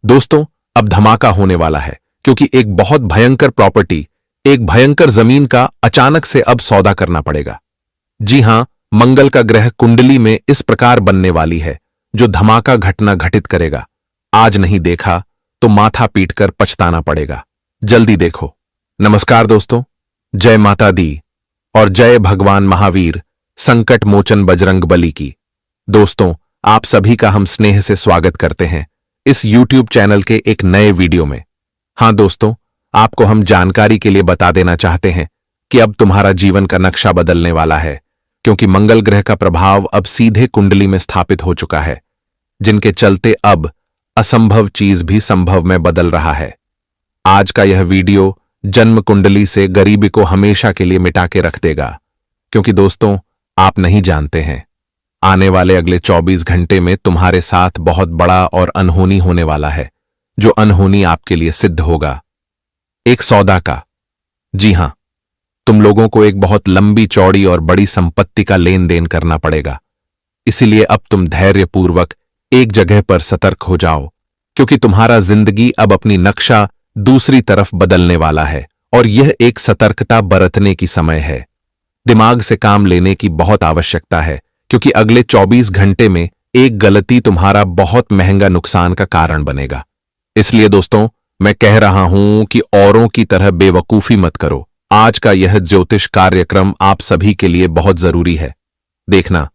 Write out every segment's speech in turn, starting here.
दोस्तों, अब धमाका होने वाला है क्योंकि एक बहुत भयंकर प्रॉपर्टी, एक भयंकर जमीन का अचानक से अब सौदा करना पड़ेगा। जी हां, मंगल का ग्रह कुंडली में इस प्रकार बनने वाली है जो धमाका घटना घटित करेगा। आज नहीं देखा तो माथा पीटकर पछताना पड़ेगा। जल्दी देखो। नमस्कार दोस्तों, जय माता दी और जय भगवान महावीर संकट मोचन बजरंग बली की। दोस्तों, आप सभी का हम स्नेह से स्वागत करते हैं इस YouTube चैनल के एक नए वीडियो में। हां दोस्तों, आपको हम जानकारी के लिए बता देना चाहते हैं कि अब तुम्हारा जीवन का नक्शा बदलने वाला है, क्योंकि मंगल ग्रह का प्रभाव अब सीधे कुंडली में स्थापित हो चुका है, जिनके चलते अब असंभव चीज भी संभव में बदल रहा है। आज का यह वीडियो जन्म कुंडली से गरीबी को हमेशा के लिए मिटा के रख देगा, क्योंकि दोस्तों, आप नहीं जानते हैं, आने वाले अगले 24 घंटे में तुम्हारे साथ बहुत बड़ा और अनहोनी होने वाला है, जो अनहोनी आपके लिए सिद्ध होगा। एक सौदा का। जी हां, तुम लोगों को एक बहुत लंबी चौड़ी और बड़ी संपत्ति का लेन देन करना पड़ेगा। इसीलिए अब तुम धैर्यपूर्वक एक जगह पर सतर्क हो जाओ, क्योंकि तुम्हारा जिंदगी अब अपनी नक्शा दूसरी तरफ बदलने वाला है और यह एक सतर्कता बरतने की समय है। दिमाग से काम लेने की बहुत आवश्यकता है, क्योंकि अगले 24 घंटे में एक गलती तुम्हारा बहुत महंगा नुकसान का कारण बनेगा। इसलिए दोस्तों, मैं कह रहा हूं कि औरों की तरह बेवकूफी मत करो। आज का यह ज्योतिष कार्यक्रम आप सभी के लिए बहुत जरूरी है। देखना,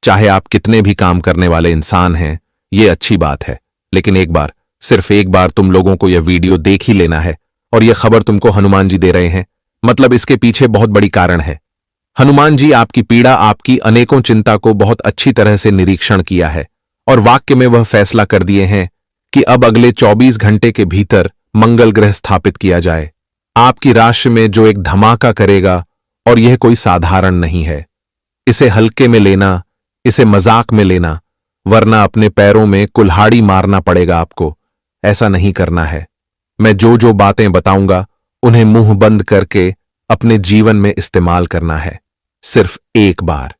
चाहे आप कितने भी काम करने वाले इंसान हैं, यह अच्छी बात है, लेकिन एक बार, सिर्फ एक बार तुम लोगों को यह वीडियो देख ही लेना है। और यह खबर तुमको हनुमान जी दे रहे हैं, मतलब इसके पीछे बहुत बड़ी कारण है। हनुमान जी आपकी पीड़ा, आपकी अनेकों चिंता को बहुत अच्छी तरह से निरीक्षण किया है और वाक्य में वह फैसला कर दिए हैं कि अब अगले 24 घंटे के भीतर मंगल ग्रह स्थापित किया जाए आपकी राशि में, जो एक धमाका करेगा। और यह कोई साधारण नहीं है। इसे हल्के में लेना, इसे मजाक में लेना, वरना अपने पैरों में कुल्हाड़ी मारना पड़ेगा आपको। ऐसा नहीं करना है। मैं जो जो बातें बताऊंगा उन्हें मुंह बंद करके अपने जीवन में इस्तेमाल करना है, सिर्फ एक बार।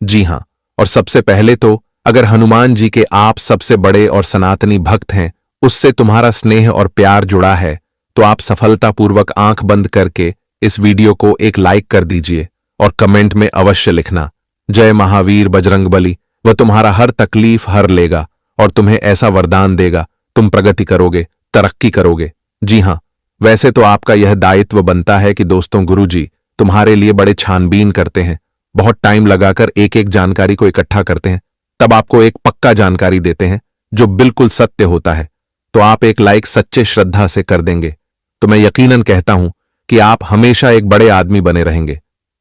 जी हां, और सबसे पहले तो अगर हनुमान जी के आप सबसे बड़े और सनातनी भक्त हैं, उससे तुम्हारा स्नेह और प्यार जुड़ा है, तो आप सफलतापूर्वक आंख बंद करके इस वीडियो को एक लाइक कर दीजिए और कमेंट में अवश्य लिखना, जय महावीर बजरंग बली। वह तुम्हारा हर तकलीफ हर लेगा और तुम्हें ऐसा वरदान देगा, तुम प्रगति करोगे, तरक्की करोगे। जी हां, वैसे तो आपका यह दायित्व बनता है कि दोस्तों, गुरुजी तुम्हारे लिए बड़े छानबीन करते हैं, बहुत टाइम लगाकर एक एक जानकारी को इकट्ठा करते हैं, तब आपको एक पक्का जानकारी देते हैं जो बिल्कुल सत्य होता है। तो आप एक लाइक सच्चे श्रद्धा से कर देंगे तो मैं यकीनन कहता हूं कि आप हमेशा एक बड़े आदमी बने रहेंगे।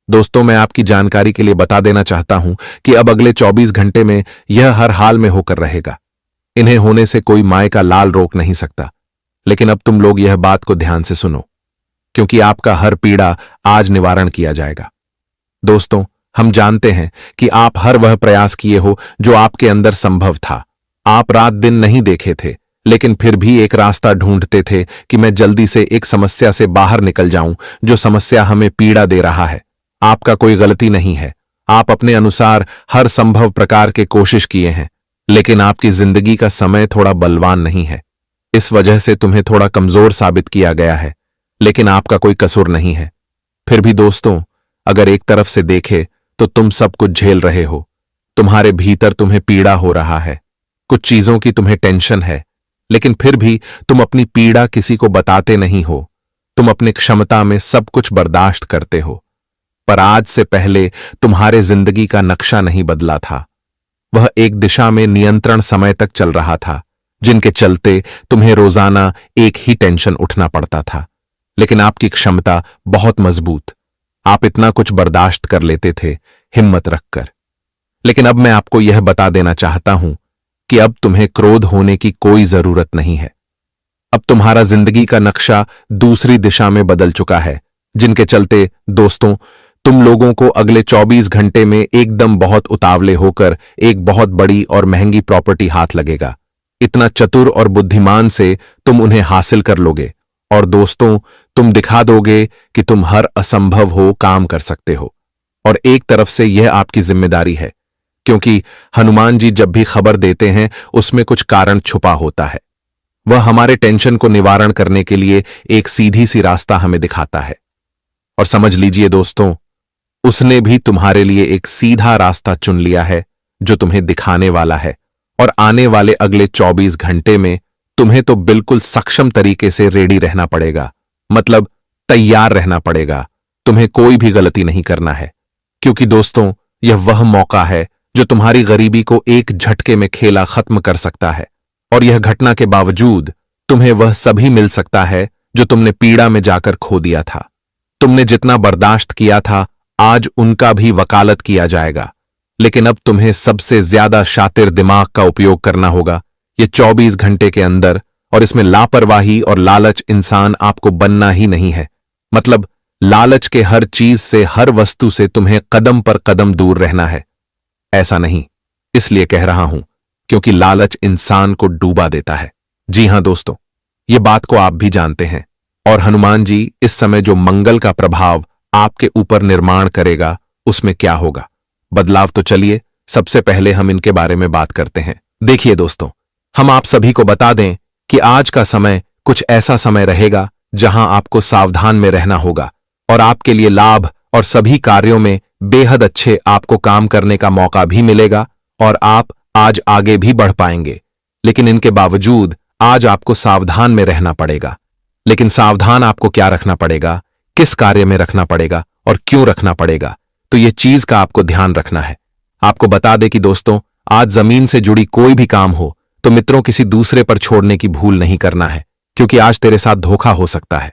दोस्तों, मैं आपकी जानकारी के लिए बता देना चाहता हूं कि अब अगले 24 घंटे में यह हर हाल में होकर रहेगा। इन्हें होने से कोई माय का लाल रोक नहीं सकता। लेकिन अब तुम लोग यह बात को ध्यान से सुनो, क्योंकि आपका हर पीड़ा आज निवारण किया जाएगा। दोस्तों, हम जानते हैं कि आप हर वह प्रयास किए हो जो आपके अंदर संभव था। आप रात दिन नहीं देखे थे, लेकिन फिर भी एक रास्ता ढूंढते थे कि मैं जल्दी से एक समस्या से बाहर निकल जाऊं, जो समस्या हमें पीड़ा दे रहा है। आपका कोई गलती नहीं है। आप अपने अनुसार हर संभव प्रकार के कोशिश किए हैं, लेकिन आपकी जिंदगी का समय थोड़ा बलवान नहीं है। इस वजह से तुम्हें थोड़ा कमजोर साबित किया गया है, लेकिन आपका कोई कसूर नहीं है। फिर भी दोस्तों, अगर एक तरफ से देखे तो तुम सब कुछ झेल रहे हो। तुम्हारे भीतर तुम्हें पीड़ा हो रहा है, कुछ चीजों की तुम्हें टेंशन है, लेकिन फिर भी तुम अपनी पीड़ा किसी को बताते नहीं हो। तुम अपनी क्षमता में सब कुछ बर्दाश्त करते हो। पर आज से पहले तुम्हारे जिंदगी का नक्शा नहीं बदला था। वह एक दिशा में नियंत्रण समय तक चल रहा था, जिनके चलते तुम्हें रोजाना एक ही टेंशन उठना पड़ता था। लेकिन आपकी क्षमता बहुत मजबूत, आप इतना कुछ बर्दाश्त कर लेते थे हिम्मत रखकर। लेकिन अब मैं आपको यह बता देना चाहता हूं कि अब तुम्हें क्रोध होने की कोई जरूरत नहीं है। अब तुम्हारा जिंदगी का नक्शा दूसरी दिशा में बदल चुका है, जिनके चलते दोस्तों, तुम लोगों को अगले 24 घंटे में एकदम बहुत उतावले होकर एक बहुत बड़ी और महंगी प्रॉपर्टी हाथ लगेगा। इतना चतुर और बुद्धिमान से तुम उन्हें हासिल कर लोगे और दोस्तों, तुम दिखा दोगे कि तुम हर असंभव हो काम कर सकते हो। और एक तरफ से यह आपकी जिम्मेदारी है, क्योंकि हनुमान जी जब भी खबर देते हैं उसमें कुछ कारण छुपा होता है। वह हमारे टेंशन को निवारण करने के लिए एक सीधी सी रास्ता हमें दिखाता है। और समझ लीजिए दोस्तों, उसने भी तुम्हारे लिए एक सीधा रास्ता चुन लिया है जो तुम्हें दिखाने वाला है। और आने वाले अगले 24 घंटे में तुम्हें तो बिल्कुल सक्षम तरीके से रेडी रहना पड़ेगा, मतलब तैयार रहना पड़ेगा। तुम्हें कोई भी गलती नहीं करना है, क्योंकि दोस्तों यह वह मौका है जो तुम्हारी गरीबी को एक झटके में खेला खत्म कर सकता है। और यह घटना के बावजूद तुम्हें वह सभी मिल सकता है जो तुमने पीड़ा में जाकर खो दिया था। तुमने जितना बर्दाश्त किया था, आज उनका भी वकालत किया जाएगा। लेकिन अब तुम्हें सबसे ज्यादा शातिर दिमाग का उपयोग करना होगा ये 24 घंटे के अंदर। और इसमें लापरवाही और लालच इंसान आपको बनना ही नहीं है। मतलब लालच के हर चीज से, हर वस्तु से तुम्हें कदम पर कदम दूर रहना है। ऐसा नहीं, इसलिए कह रहा हूं क्योंकि लालच इंसान को डूबा देता है। जी हां दोस्तों, ये बात को आप भी जानते हैं। और हनुमान जी इस समय जो मंगल का प्रभाव आपके ऊपर निर्माण करेगा, उसमें क्या होगा बदलाव। तो चलिए सबसे पहले हम इनके बारे में बात करते हैं। देखिए दोस्तों, हम आप सभी को बता दें कि आज का समय कुछ ऐसा समय रहेगा जहां आपको सावधान में रहना होगा और आपके लिए लाभ और सभी कार्यों में बेहद अच्छे आपको काम करने का मौका भी मिलेगा और आप आज आगे भी बढ़ पाएंगे। लेकिन इनके बावजूद आज आपको सावधान में रहना पड़ेगा। लेकिन सावधान आपको क्या रखना पड़ेगा, किस कार्य में रखना पड़ेगा और क्यों रखना पड़ेगा, तो ये चीज का आपको ध्यान रखना है। आपको बता दें कि दोस्तों, आज जमीन से जुड़ी कोई भी काम हो तो मित्रों किसी दूसरे पर छोड़ने की भूल नहीं करना है, क्योंकि आज तेरे साथ धोखा हो सकता है।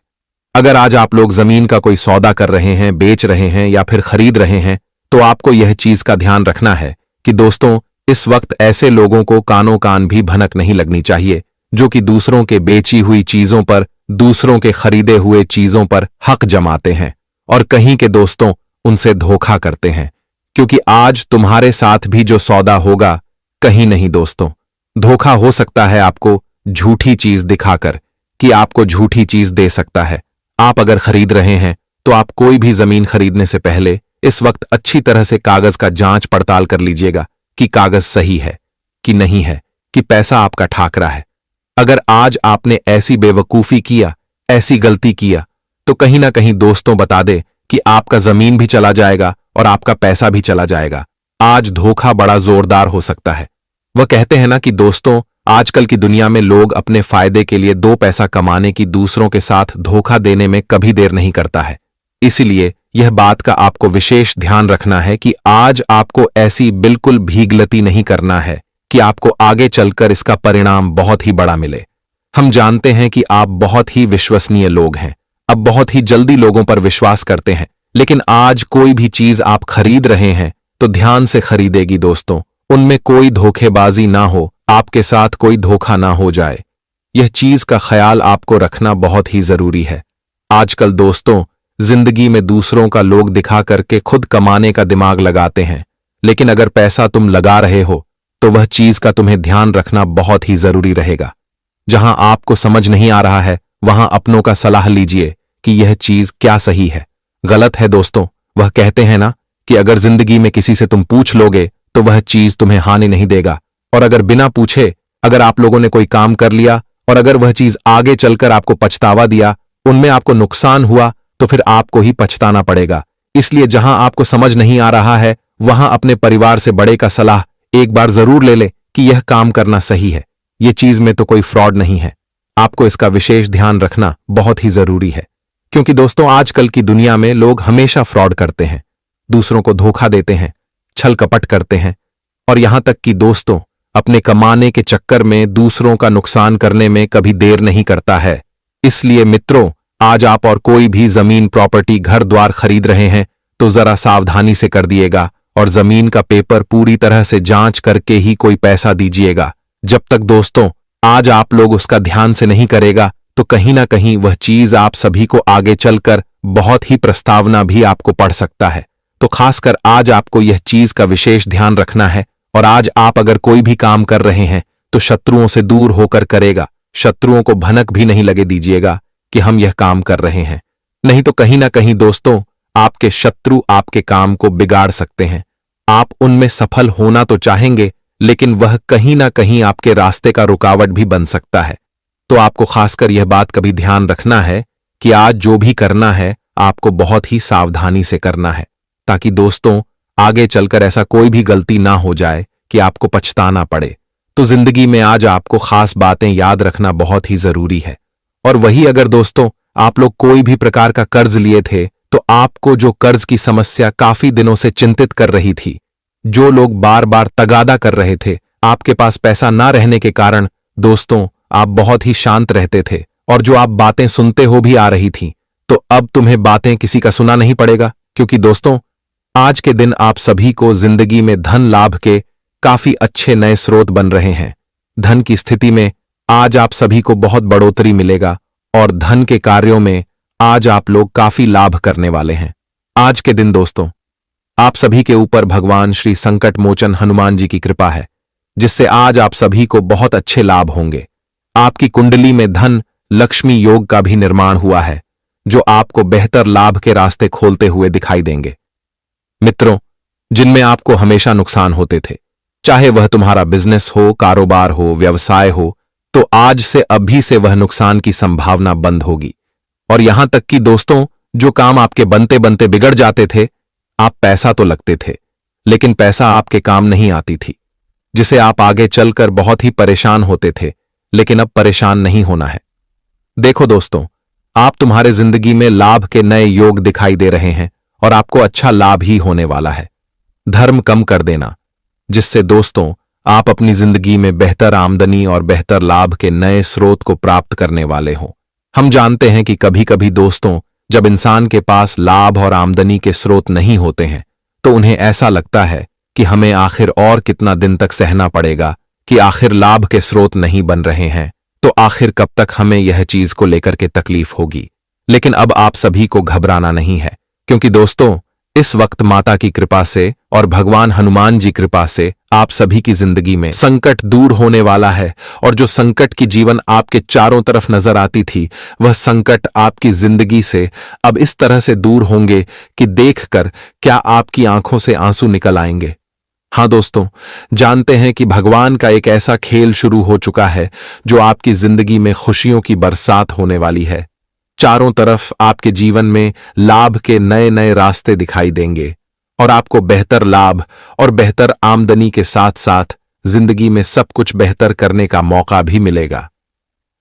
अगर आज आप लोग जमीन का कोई सौदा कर रहे हैं, बेच रहे हैं या फिर खरीद रहे हैं, तो आपको यह चीज का ध्यान रखना है कि दोस्तों, इस वक्त ऐसे लोगों को कानों कान भी भनक नहीं लगनी चाहिए जो कि दूसरों के बेची हुई चीजों पर, दूसरों के खरीदे हुए चीजों पर हक जमाते हैं और कहीं के दोस्तों उनसे धोखा करते हैं। क्योंकि आज तुम्हारे साथ भी जो सौदा होगा, कहीं नहीं दोस्तों, धोखा हो सकता है आपको झूठी चीज दिखाकर कि आपको झूठी चीज दे सकता है। आप अगर खरीद रहे हैं तो आप कोई भी जमीन खरीदने से पहले इस वक्त अच्छी तरह से कागज का जांच पड़ताल कर लीजिएगा कि कागज सही है कि नहीं है, कि पैसा आपका ठाकरा है। अगर आज आपने ऐसी बेवकूफी किया, ऐसी गलती किया, तो कहीं ना कहीं दोस्तों बता दे कि आपका जमीन भी चला जाएगा और आपका पैसा भी चला जाएगा। आज धोखा बड़ा जोरदार हो सकता है। वह कहते हैं ना कि दोस्तों, आजकल की दुनिया में लोग अपने फायदे के लिए 2 पैसा कमाने की दूसरों के साथ धोखा देने में कभी देर नहीं करता है। इसलिए यह बात का आपको विशेष ध्यान रखना है कि आज आपको ऐसी बिल्कुल भी गलती नहीं करना है कि आपको आगे चलकर इसका परिणाम बहुत ही बड़ा मिले। हम जानते हैं कि आप बहुत ही विश्वसनीय लोग हैं, अब बहुत ही जल्दी लोगों पर विश्वास करते हैं, लेकिन आज कोई भी चीज आप खरीद रहे हैं तो ध्यान से खरीदेगी दोस्तों, उनमें कोई धोखेबाजी ना हो, आपके साथ कोई धोखा ना हो जाए। यह चीज का ख्याल आपको रखना बहुत ही जरूरी है। आजकल दोस्तों, जिंदगी में दूसरों का लोग दिखा करके खुद कमाने का दिमाग लगाते हैं, लेकिन अगर पैसा तुम लगा रहे हो तो वह चीज का तुम्हें ध्यान रखना बहुत ही जरूरी रहेगा। जहां आपको समझ नहीं आ रहा है, वहां अपनों का सलाह लीजिए कि यह चीज क्या सही है, गलत है दोस्तों। वह कहते हैं ना कि अगर जिंदगी में किसी से तुम पूछ लोगे तो वह चीज तुम्हें हानि नहीं देगा, और अगर बिना पूछे अगर आप लोगों ने कोई काम कर लिया और अगर वह चीज आगे चलकर आपको पछतावा दिया, उनमें आपको नुकसान हुआ, तो फिर आपको ही पछताना पड़ेगा। इसलिए जहां आपको समझ नहीं आ रहा है, वहां अपने परिवार से बड़े का सलाह एक बार जरूर ले ले कि यह काम करना सही है। यह चीज में तो कोई फ्रॉड नहीं है। आपको इसका विशेष ध्यान रखना बहुत ही जरूरी है, क्योंकि दोस्तों आजकल की दुनिया में लोग हमेशा फ्रॉड करते हैं, दूसरों को धोखा देते हैं, छल कपट करते हैं, और यहां तक कि दोस्तों अपने कमाने के चक्कर में दूसरों का नुकसान करने में कभी देर नहीं करता है। इसलिए मित्रों, आज आप और कोई भी जमीन, प्रॉपर्टी, घर द्वार खरीद रहे हैं तो जरा सावधानी से कर दिएगा और जमीन का पेपर पूरी तरह से जांच करके ही कोई पैसा दीजिएगा। जब तक दोस्तों आज आप लोग उसका ध्यान से नहीं करेगा तो कहीं ना कहीं वह चीज आप सभी को आगे चलकर बहुत ही प्रस्तावना भी आपको पड़ सकता है। तो खासकर आज आपको यह चीज का विशेष ध्यान रखना है। और आज आप अगर कोई भी काम कर रहे हैं तो शत्रुओं से दूर होकर करेगा। शत्रुओं को भनक भी नहीं लगे दीजिएगा कि हम यह काम कर रहे हैं, नहीं तो कहीं ना कहीं दोस्तों आपके शत्रु आपके काम को बिगाड़ सकते हैं। आप उनमें सफल होना तो चाहेंगे, लेकिन वह कहीं ना कहीं आपके रास्ते का रुकावट भी बन सकता है। तो आपको खासकर यह बात कभी ध्यान रखना है कि आज जो भी करना है आपको बहुत ही सावधानी से करना है, ताकि दोस्तों आगे चलकर ऐसा कोई भी गलती ना हो जाए कि आपको पछताना पड़े। तो जिंदगी में आज आपको खास बातें याद रखना बहुत ही जरूरी है। और वही अगर दोस्तों आप लोग कोई भी प्रकार का कर्ज लिए थे, तो आपको जो कर्ज की समस्या काफी दिनों से चिंतित कर रही थी, जो लोग बार बार तगादा कर रहे थे, आपके पास पैसा ना रहने के कारण दोस्तों आप बहुत ही शांत रहते थे, और जो आप बातें सुनते हो भी आ रही थी, तो अब तुम्हें बातें किसी का सुना नहीं पड़ेगा, क्योंकि दोस्तों आज के दिन आप सभी को जिंदगी में धन लाभ के काफी अच्छे नए स्रोत बन रहे हैं। धन की स्थिति में आज आप सभी को बहुत बढ़ोतरी मिलेगा और धन के कार्यों में आज आप लोग काफी लाभ करने वाले हैं। आज के दिन दोस्तों आप सभी के ऊपर भगवान श्री संकट मोचन हनुमान जी की कृपा है, जिससे आज आप सभी को बहुत अच्छे लाभ होंगे। आपकी कुंडली में धन लक्ष्मी योग का भी निर्माण हुआ है, जो आपको बेहतर लाभ के रास्ते खोलते हुए दिखाई देंगे। मित्रों, जिनमें आपको हमेशा नुकसान होते थे, चाहे वह तुम्हारा बिजनेस हो, कारोबार हो, व्यवसाय हो, तो आज से अभी से वह नुकसान की संभावना बंद होगी। और यहां तक कि दोस्तों जो काम आपके बनते बनते बिगड़ जाते थे, आप पैसा तो लगते थे लेकिन पैसा आपके काम नहीं आती थी, जिसे आप आगे चलकर बहुत ही परेशान होते थे, लेकिन अब परेशान नहीं होना है। देखो दोस्तों, आप तुम्हारे जिंदगी में लाभ के नए योग दिखाई दे रहे हैं और आपको अच्छा लाभ ही होने वाला है। धर्म कम कर देना, जिससे दोस्तों आप अपनी जिंदगी में बेहतर आमदनी और बेहतर लाभ के नए स्रोत को प्राप्त करने वाले हो। हम जानते हैं कि कभी कभी दोस्तों जब इंसान के पास लाभ और आमदनी के स्रोत नहीं होते हैं, तो उन्हें ऐसा लगता है कि हमें आखिर और कितना दिन तक सहना पड़ेगा, कि आखिर लाभ के स्रोत नहीं बन रहे हैं, तो आखिर कब तक हमें यह चीज को लेकर के तकलीफ होगी। लेकिन अब आप सभी को घबराना नहीं है, क्योंकि दोस्तों इस वक्त माता की कृपा से और भगवान हनुमान जी कृपा से आप सभी की जिंदगी में संकट दूर होने वाला है। और जो संकट की जीवन आपके चारों तरफ नजर आती थी, वह संकट आपकी जिंदगी से अब इस तरह से दूर होंगे कि देखकर क्या आपकी आंखों से आंसू निकल आएंगे। हाँ दोस्तों, जानते हैं कि भगवान का एक ऐसा खेल शुरू हो चुका है जो आपकी जिंदगी में खुशियों की बरसात होने वाली है। चारों तरफ आपके जीवन में लाभ के नए नए रास्ते दिखाई देंगे और आपको बेहतर लाभ और बेहतर आमदनी के साथ साथ जिंदगी में सब कुछ बेहतर करने का मौका भी मिलेगा।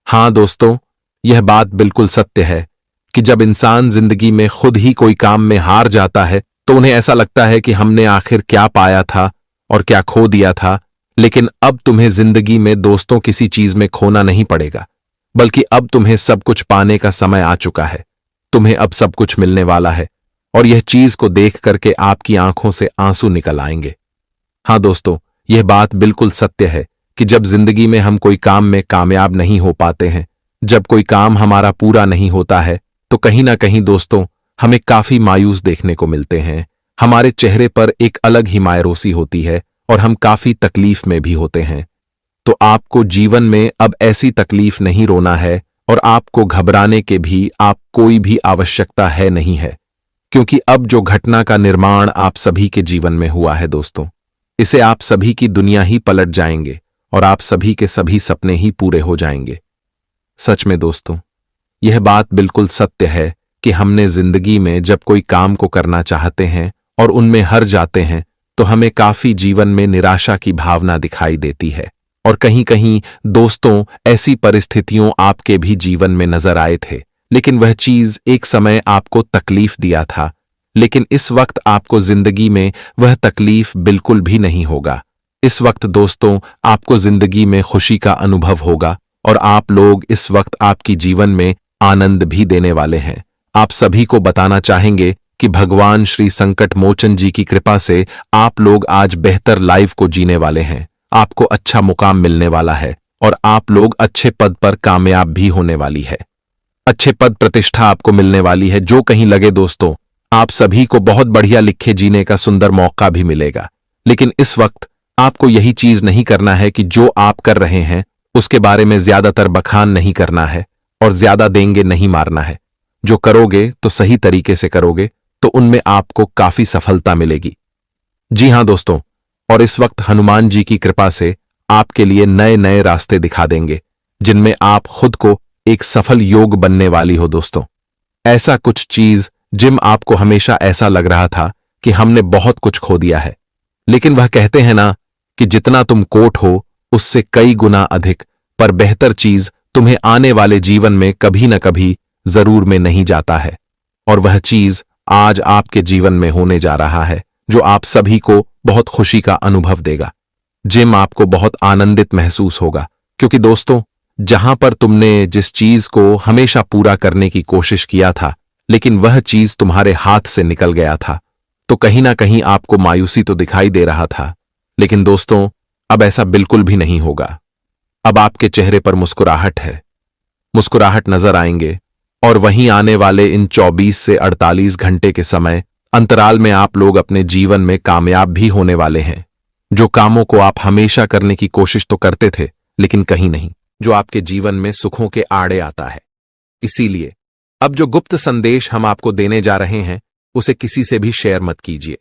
हाँ दोस्तों, यह बात बिल्कुल सत्य है कि जब इंसान जिंदगी में खुद ही कोई काम में हार जाता है, तो उन्हें ऐसा लगता है कि हमने आखिर क्या पाया था और क्या खो दिया था। लेकिन अब तुम्हें जिंदगी में दोस्तों किसी चीज में खोना नहीं पड़ेगा, बल्कि अब तुम्हें सब कुछ पाने का समय आ चुका है। तुम्हें अब सब कुछ मिलने वाला है और यह चीज को देख करके आपकी आंखों से आंसू निकल आएंगे। हाँ दोस्तों, यह बात बिल्कुल सत्य है कि जब जिंदगी में हम कोई काम में कामयाब नहीं हो पाते हैं, जब कोई काम हमारा पूरा नहीं होता है, तो कहीं ना कहीं दोस्तों हमें काफी मायूस देखने को मिलते हैं। हमारे चेहरे पर एक अलग ही मायूसी होती है और हम काफी तकलीफ में भी होते हैं। तो आपको जीवन में अब ऐसी तकलीफ नहीं रोना है और आपको घबराने के भी आप कोई भी आवश्यकता है नहीं है, क्योंकि अब जो घटना का निर्माण आप सभी के जीवन में हुआ है दोस्तों, इसे आप सभी की दुनिया ही पलट जाएंगे और आप सभी के सभी सपने ही पूरे हो जाएंगे। सच में दोस्तों, यह बात बिल्कुल सत्य है कि हमने जिंदगी में जब कोई काम को करना चाहते हैं और उनमें हार जाते हैं, तो हमें काफी जीवन में निराशा की भावना दिखाई देती है। और कहीं कहीं दोस्तों ऐसी परिस्थितियों आपके भी जीवन में नजर आए थे, लेकिन वह चीज एक समय आपको तकलीफ दिया था, लेकिन इस वक्त आपको जिंदगी में वह तकलीफ बिल्कुल भी नहीं होगा। इस वक्त दोस्तों आपको जिंदगी में खुशी का अनुभव होगा और आप लोग इस वक्त आपकी जीवन में आनंद भी देने वाले हैं। आप सभी को बताना चाहेंगे कि भगवान श्री संकट मोचन जी की कृपा से आप लोग आज बेहतर लाइफ को जीने वाले हैं। आपको अच्छा मुकाम मिलने वाला है और आप लोग अच्छे पद पर कामयाब भी होने वाली है। अच्छे पद प्रतिष्ठा आपको मिलने वाली है। जो कहीं लगे दोस्तों, आप सभी को बहुत बढ़िया लिखे जीने का सुंदर मौका भी मिलेगा। लेकिन इस वक्त आपको यही चीज नहीं करना है कि जो आप कर रहे हैं उसके बारे में ज्यादातर बखान नहीं करना है और ज्यादा देंगे नहीं मारना है। जो करोगे तो सही तरीके से करोगे तो उनमें आपको काफी सफलता मिलेगी। जी हां दोस्तों, और इस वक्त हनुमान जी की कृपा से आपके लिए नए नए रास्ते दिखा देंगे, जिनमें आप खुद को एक सफल योग बनने वाली हो दोस्तों। ऐसा कुछ चीज जिम आपको हमेशा ऐसा लग रहा था कि हमने बहुत कुछ खो दिया है, लेकिन वह कहते हैं ना कि जितना तुम कोट हो उससे कई गुना अधिक पर बेहतर चीज तुम्हें आने वाले जीवन में कभी न कभी जरूर में नहीं जाता है, और वह चीज आज आपके जीवन में होने जा रहा है जो आप सभी को बहुत खुशी का अनुभव देगा। जिम आपको बहुत आनंदित महसूस होगा, क्योंकि दोस्तों जहां पर तुमने जिस चीज को हमेशा पूरा करने की कोशिश किया था लेकिन वह चीज तुम्हारे हाथ से निकल गया था, तो कहीं ना कहीं आपको मायूसी तो दिखाई दे रहा था। लेकिन दोस्तों अब ऐसा बिल्कुल भी नहीं होगा। अब आपके चेहरे पर मुस्कुराहट है, मुस्कुराहट नजर आएंगे, और वहीं आने वाले इन 24 से 48 घंटे के समय अंतराल में आप लोग अपने जीवन में कामयाब भी होने वाले हैं। जो कामों को आप हमेशा करने की कोशिश तो करते थे लेकिन कहीं नहीं, जो आपके जीवन में सुखों के आड़े आता है। इसीलिए अब जो गुप्त संदेश हम आपको देने जा रहे हैं उसे किसी से भी शेयर मत कीजिए।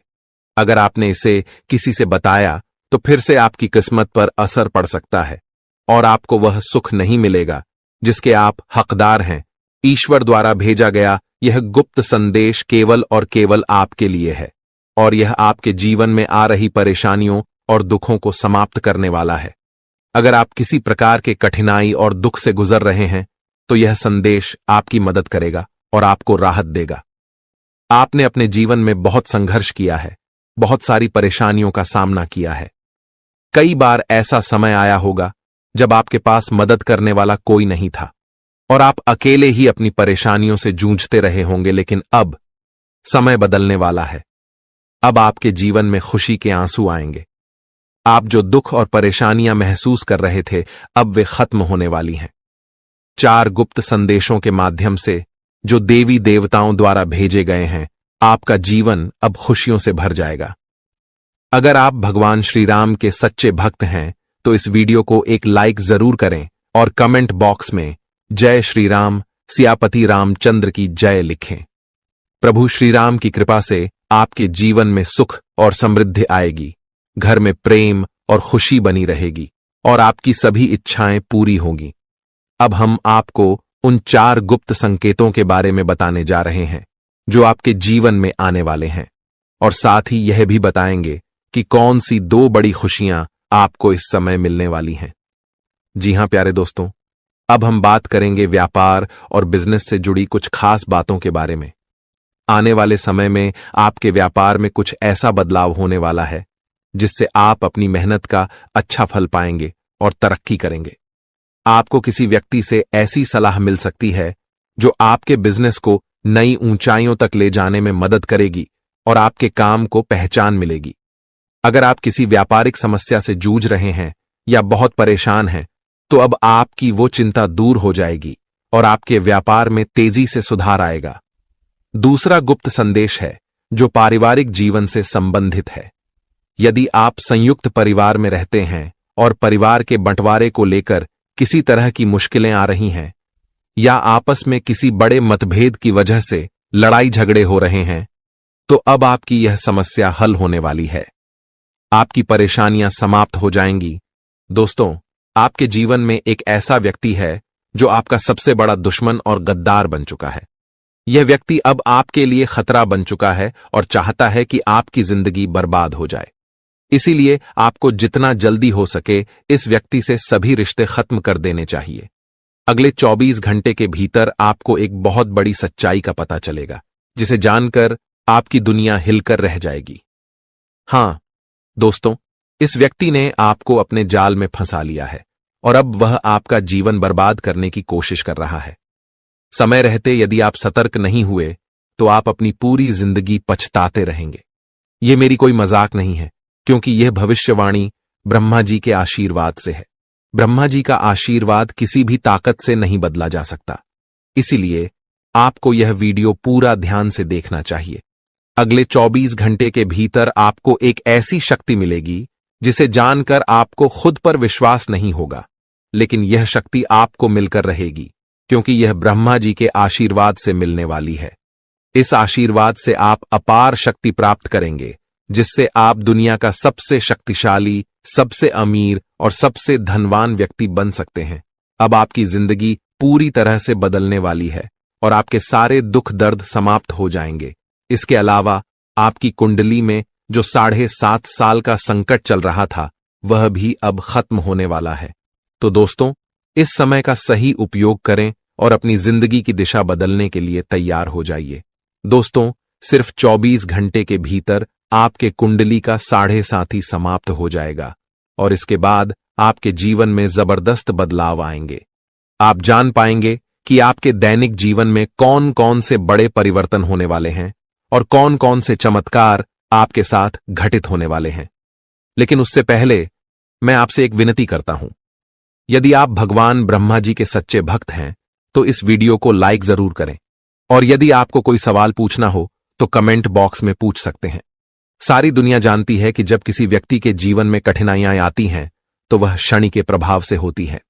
अगर आपने इसे किसी से बताया तो फिर से आपकी किस्मत पर असर पड़ सकता है और आपको वह सुख नहीं मिलेगा जिसके आप हकदार हैं। ईश्वर द्वारा भेजा गया यह गुप्त संदेश केवल और केवल आपके लिए है, और यह आपके जीवन में आ रही परेशानियों और दुखों को समाप्त करने वाला है। अगर आप किसी प्रकार के कठिनाई और दुख से गुजर रहे हैं तो यह संदेश आपकी मदद करेगा और आपको राहत देगा। आपने अपने जीवन में बहुत संघर्ष किया है, बहुत सारी परेशानियों का सामना किया है। कई बार ऐसा समय आया होगा जब आपके पास मदद करने वाला कोई नहीं था और आप अकेले ही अपनी परेशानियों से जूझते रहे होंगे, लेकिन अब समय बदलने वाला है। अब आपके जीवन में खुशी के आंसू आएंगे। आप जो दुख और परेशानियां महसूस कर रहे थे अब वे खत्म होने वाली हैं। 4 गुप्त संदेशों के माध्यम से जो देवी देवताओं द्वारा भेजे गए हैं, आपका जीवन अब खुशियों से भर जाएगा। अगर आप भगवान श्री राम के सच्चे भक्त हैं तो इस वीडियो को एक लाइक जरूर करें और कमेंट बॉक्स में जय श्री राम, सियापति रामचंद्र की जय लिखें। प्रभु श्री राम की कृपा से आपके जीवन में सुख और समृद्धि आएगी, घर में प्रेम और खुशी बनी रहेगी और आपकी सभी इच्छाएं पूरी होंगी। अब हम आपको उन 4 गुप्त संकेतों के बारे में बताने जा रहे हैं जो आपके जीवन में आने वाले हैं, और साथ ही यह भी बताएंगे कि कौन सी 2 बड़ी खुशियां आपको इस समय मिलने वाली हैं। जी हां प्यारे दोस्तों, अब हम बात करेंगे व्यापार और बिजनेस से जुड़ी कुछ खास बातों के बारे में। आने वाले समय में आपके व्यापार में कुछ ऐसा बदलाव होने वाला है जिससे आप अपनी मेहनत का अच्छा फल पाएंगे और तरक्की करेंगे। आपको किसी व्यक्ति से ऐसी सलाह मिल सकती है जो आपके बिजनेस को नई ऊंचाइयों तक ले जाने में मदद करेगी और आपके काम को पहचान मिलेगी। अगर आप किसी व्यापारिक समस्या से जूझ रहे हैं या बहुत परेशान हैं तो अब आपकी वो चिंता दूर हो जाएगी और आपके व्यापार में तेजी से सुधार आएगा। दूसरा गुप्त संदेश है जो पारिवारिक जीवन से संबंधित है। यदि आप संयुक्त परिवार में रहते हैं और परिवार के बंटवारे को लेकर किसी तरह की मुश्किलें आ रही हैं या आपस में किसी बड़े मतभेद की वजह से लड़ाई झगड़े हो रहे हैं, तो अब आपकी यह समस्या हल होने वाली है। आपकी परेशानियां समाप्त हो जाएंगी। दोस्तों, आपके जीवन में एक ऐसा व्यक्ति है जो आपका सबसे बड़ा दुश्मन और गद्दार बन चुका है। यह व्यक्ति अब आपके लिए खतरा बन चुका है और चाहता है कि आपकी जिंदगी बर्बाद हो जाए। इसीलिए आपको जितना जल्दी हो सके इस व्यक्ति से सभी रिश्ते खत्म कर देने चाहिए। अगले 24 घंटे के भीतर आपको एक बहुत बड़ी सच्चाई का पता चलेगा जिसे जानकर आपकी दुनिया हिलकर रह जाएगी। हां दोस्तों, इस व्यक्ति ने आपको अपने जाल में फंसा लिया है और अब वह आपका जीवन बर्बाद करने की कोशिश कर रहा है। समय रहते यदि आप सतर्क नहीं हुए तो आप अपनी पूरी जिंदगी पछताते रहेंगे। यह मेरी कोई मजाक नहीं है, क्योंकि यह भविष्यवाणी ब्रह्मा जी के आशीर्वाद से है। ब्रह्मा जी का आशीर्वाद किसी भी ताकत से नहीं बदला जा सकता। इसीलिए आपको यह वीडियो पूरा ध्यान से देखना चाहिए। अगले 24 घंटे के भीतर आपको एक ऐसी शक्ति मिलेगी जिसे जानकर आपको खुद पर विश्वास नहीं होगा, लेकिन यह शक्ति आपको मिलकर रहेगी क्योंकि यह ब्रह्मा जी के आशीर्वाद से मिलने वाली है। इस आशीर्वाद से आप अपार शक्ति प्राप्त करेंगे जिससे आप दुनिया का सबसे शक्तिशाली, सबसे अमीर और सबसे धनवान व्यक्ति बन सकते हैं। अब आपकी जिंदगी पूरी तरह से बदलने वाली है और आपके सारे दुख दर्द समाप्त हो जाएंगे। इसके अलावा आपकी कुंडली में जो 7.5 साल का संकट चल रहा था वह भी अब खत्म होने वाला है। तो दोस्तों, इस समय का सही उपयोग करें और अपनी जिंदगी की दिशा बदलने के लिए तैयार हो जाइए। दोस्तों, सिर्फ 24 घंटे के भीतर आपके कुंडली का 7.5 समाप्त हो जाएगा और इसके बाद आपके जीवन में जबरदस्त बदलाव आएंगे। आप जान पाएंगे कि आपके दैनिक जीवन में कौन कौन से बड़े परिवर्तन होने वाले हैं और कौन कौन से चमत्कार आपके साथ घटित होने वाले हैं। लेकिन उससे पहले मैं आपसे एक विनती करता हूं। यदि आप भगवान ब्रह्मा जी के सच्चे भक्त हैं तो इस वीडियो को लाइक जरूर करें और यदि आपको कोई सवाल पूछना हो तो कमेंट बॉक्स में पूछ सकते हैं। सारी दुनिया जानती है कि जब किसी व्यक्ति के जीवन में कठिनाइयां आती हैं तो वह शनि के प्रभाव से होती है।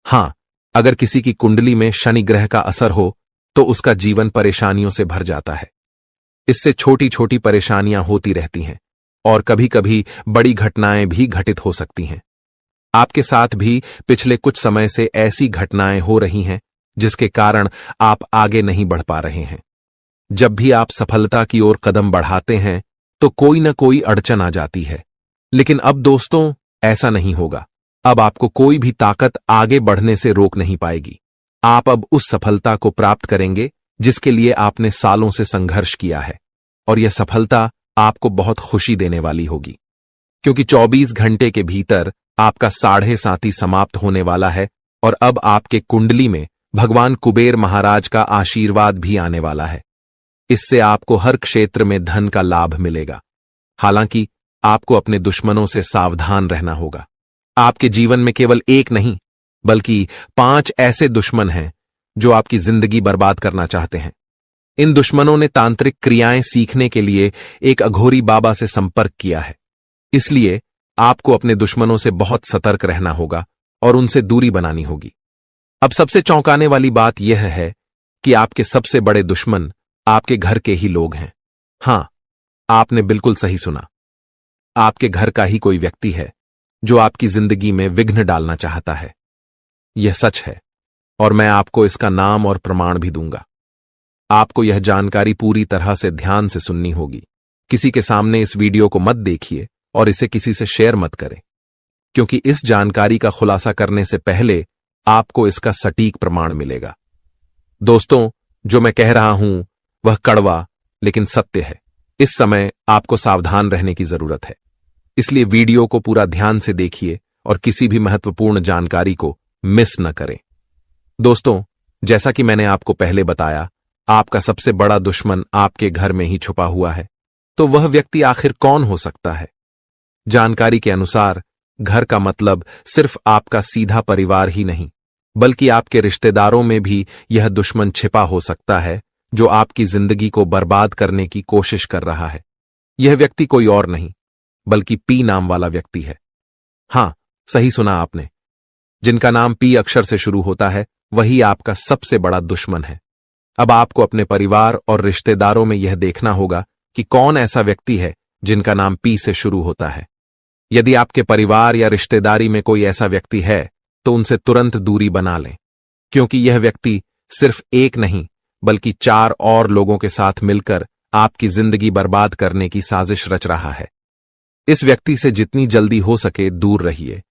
हां, अगर किसी की कुंडली में शनि ग्रह का असर हो तो उसका जीवन परेशानियों से भर जाता है। इससे छोटी छोटी परेशानियां होती रहती हैं और कभी कभी बड़ी घटनाएं भी घटित हो सकती हैं। आपके साथ भी पिछले कुछ समय से ऐसी घटनाएं हो रही हैं जिसके कारण आप आगे नहीं बढ़ पा रहे हैं। जब भी आप सफलता की ओर कदम बढ़ाते हैं तो कोई न कोई अड़चन आ जाती है। लेकिन अब दोस्तों, ऐसा नहीं होगा। अब आपको कोई भी ताकत आगे बढ़ने से रोक नहीं पाएगी। आप अब उस सफलता को प्राप्त करेंगे जिसके लिए आपने सालों से संघर्ष किया है और यह सफलता आपको बहुत खुशी देने वाली होगी, क्योंकि 24 घंटे के भीतर आपका 7.5 समाप्त होने वाला है और अब आपके कुंडली में भगवान कुबेर महाराज का आशीर्वाद भी आने वाला है। इससे आपको हर क्षेत्र में धन का लाभ मिलेगा। हालांकि आपको अपने दुश्मनों से सावधान रहना होगा। आपके जीवन में केवल एक नहीं बल्कि 5 ऐसे दुश्मन हैं जो आपकी जिंदगी बर्बाद करना चाहते हैं। इन दुश्मनों ने तांत्रिक क्रियाएं सीखने के लिए एक अघोरी बाबा से संपर्क किया है। इसलिए आपको अपने दुश्मनों से बहुत सतर्क रहना होगा और उनसे दूरी बनानी होगी। अब सबसे चौंकाने वाली बात यह है कि आपके सबसे बड़े दुश्मन आपके घर के ही लोग हैं। हां, आपने बिल्कुल सही सुना। आपके घर का ही कोई व्यक्ति है जो आपकी जिंदगी में विघ्न डालना चाहता है। यह सच है और मैं आपको इसका नाम और प्रमाण भी दूंगा। आपको यह जानकारी पूरी तरह से ध्यान से सुननी होगी। किसी के सामने इस वीडियो को मत देखिए और इसे किसी से शेयर मत करें, क्योंकि इस जानकारी का खुलासा करने से पहले आपको इसका सटीक प्रमाण मिलेगा। दोस्तों, जो मैं कह रहा हूं वह कड़वा लेकिन सत्य है। इस समय आपको सावधान रहने की जरूरत है, इसलिए वीडियो को पूरा ध्यान से देखिए और किसी भी महत्वपूर्ण जानकारी को मिस न करें। दोस्तों, जैसा कि मैंने आपको पहले बताया, आपका सबसे बड़ा दुश्मन आपके घर में ही छुपा हुआ है। तो वह व्यक्ति आखिर कौन हो सकता है? जानकारी के अनुसार घर का मतलब सिर्फ आपका सीधा परिवार ही नहीं, बल्कि आपके रिश्तेदारों में भी यह दुश्मन छिपा हो सकता है जो आपकी जिंदगी को बर्बाद करने की कोशिश कर रहा है। यह व्यक्ति कोई और नहीं बल्कि पी नाम वाला व्यक्ति है। हां, सही सुना आपने। जिनका नाम पी अक्षर से शुरू होता है वही आपका सबसे बड़ा दुश्मन है। अब आपको अपने परिवार और रिश्तेदारों में यह देखना होगा कि कौन ऐसा व्यक्ति है जिनका नाम पी से शुरू होता है। यदि आपके परिवार या रिश्तेदारी में कोई ऐसा व्यक्ति है तो उनसे तुरंत दूरी बना लें, क्योंकि यह व्यक्ति सिर्फ एक नहीं बल्कि 4 और लोगों के साथ मिलकर आपकी जिंदगी बर्बाद करने की साजिश रच रहा है। इस व्यक्ति से जितनी जल्दी हो सके दूर रहिए,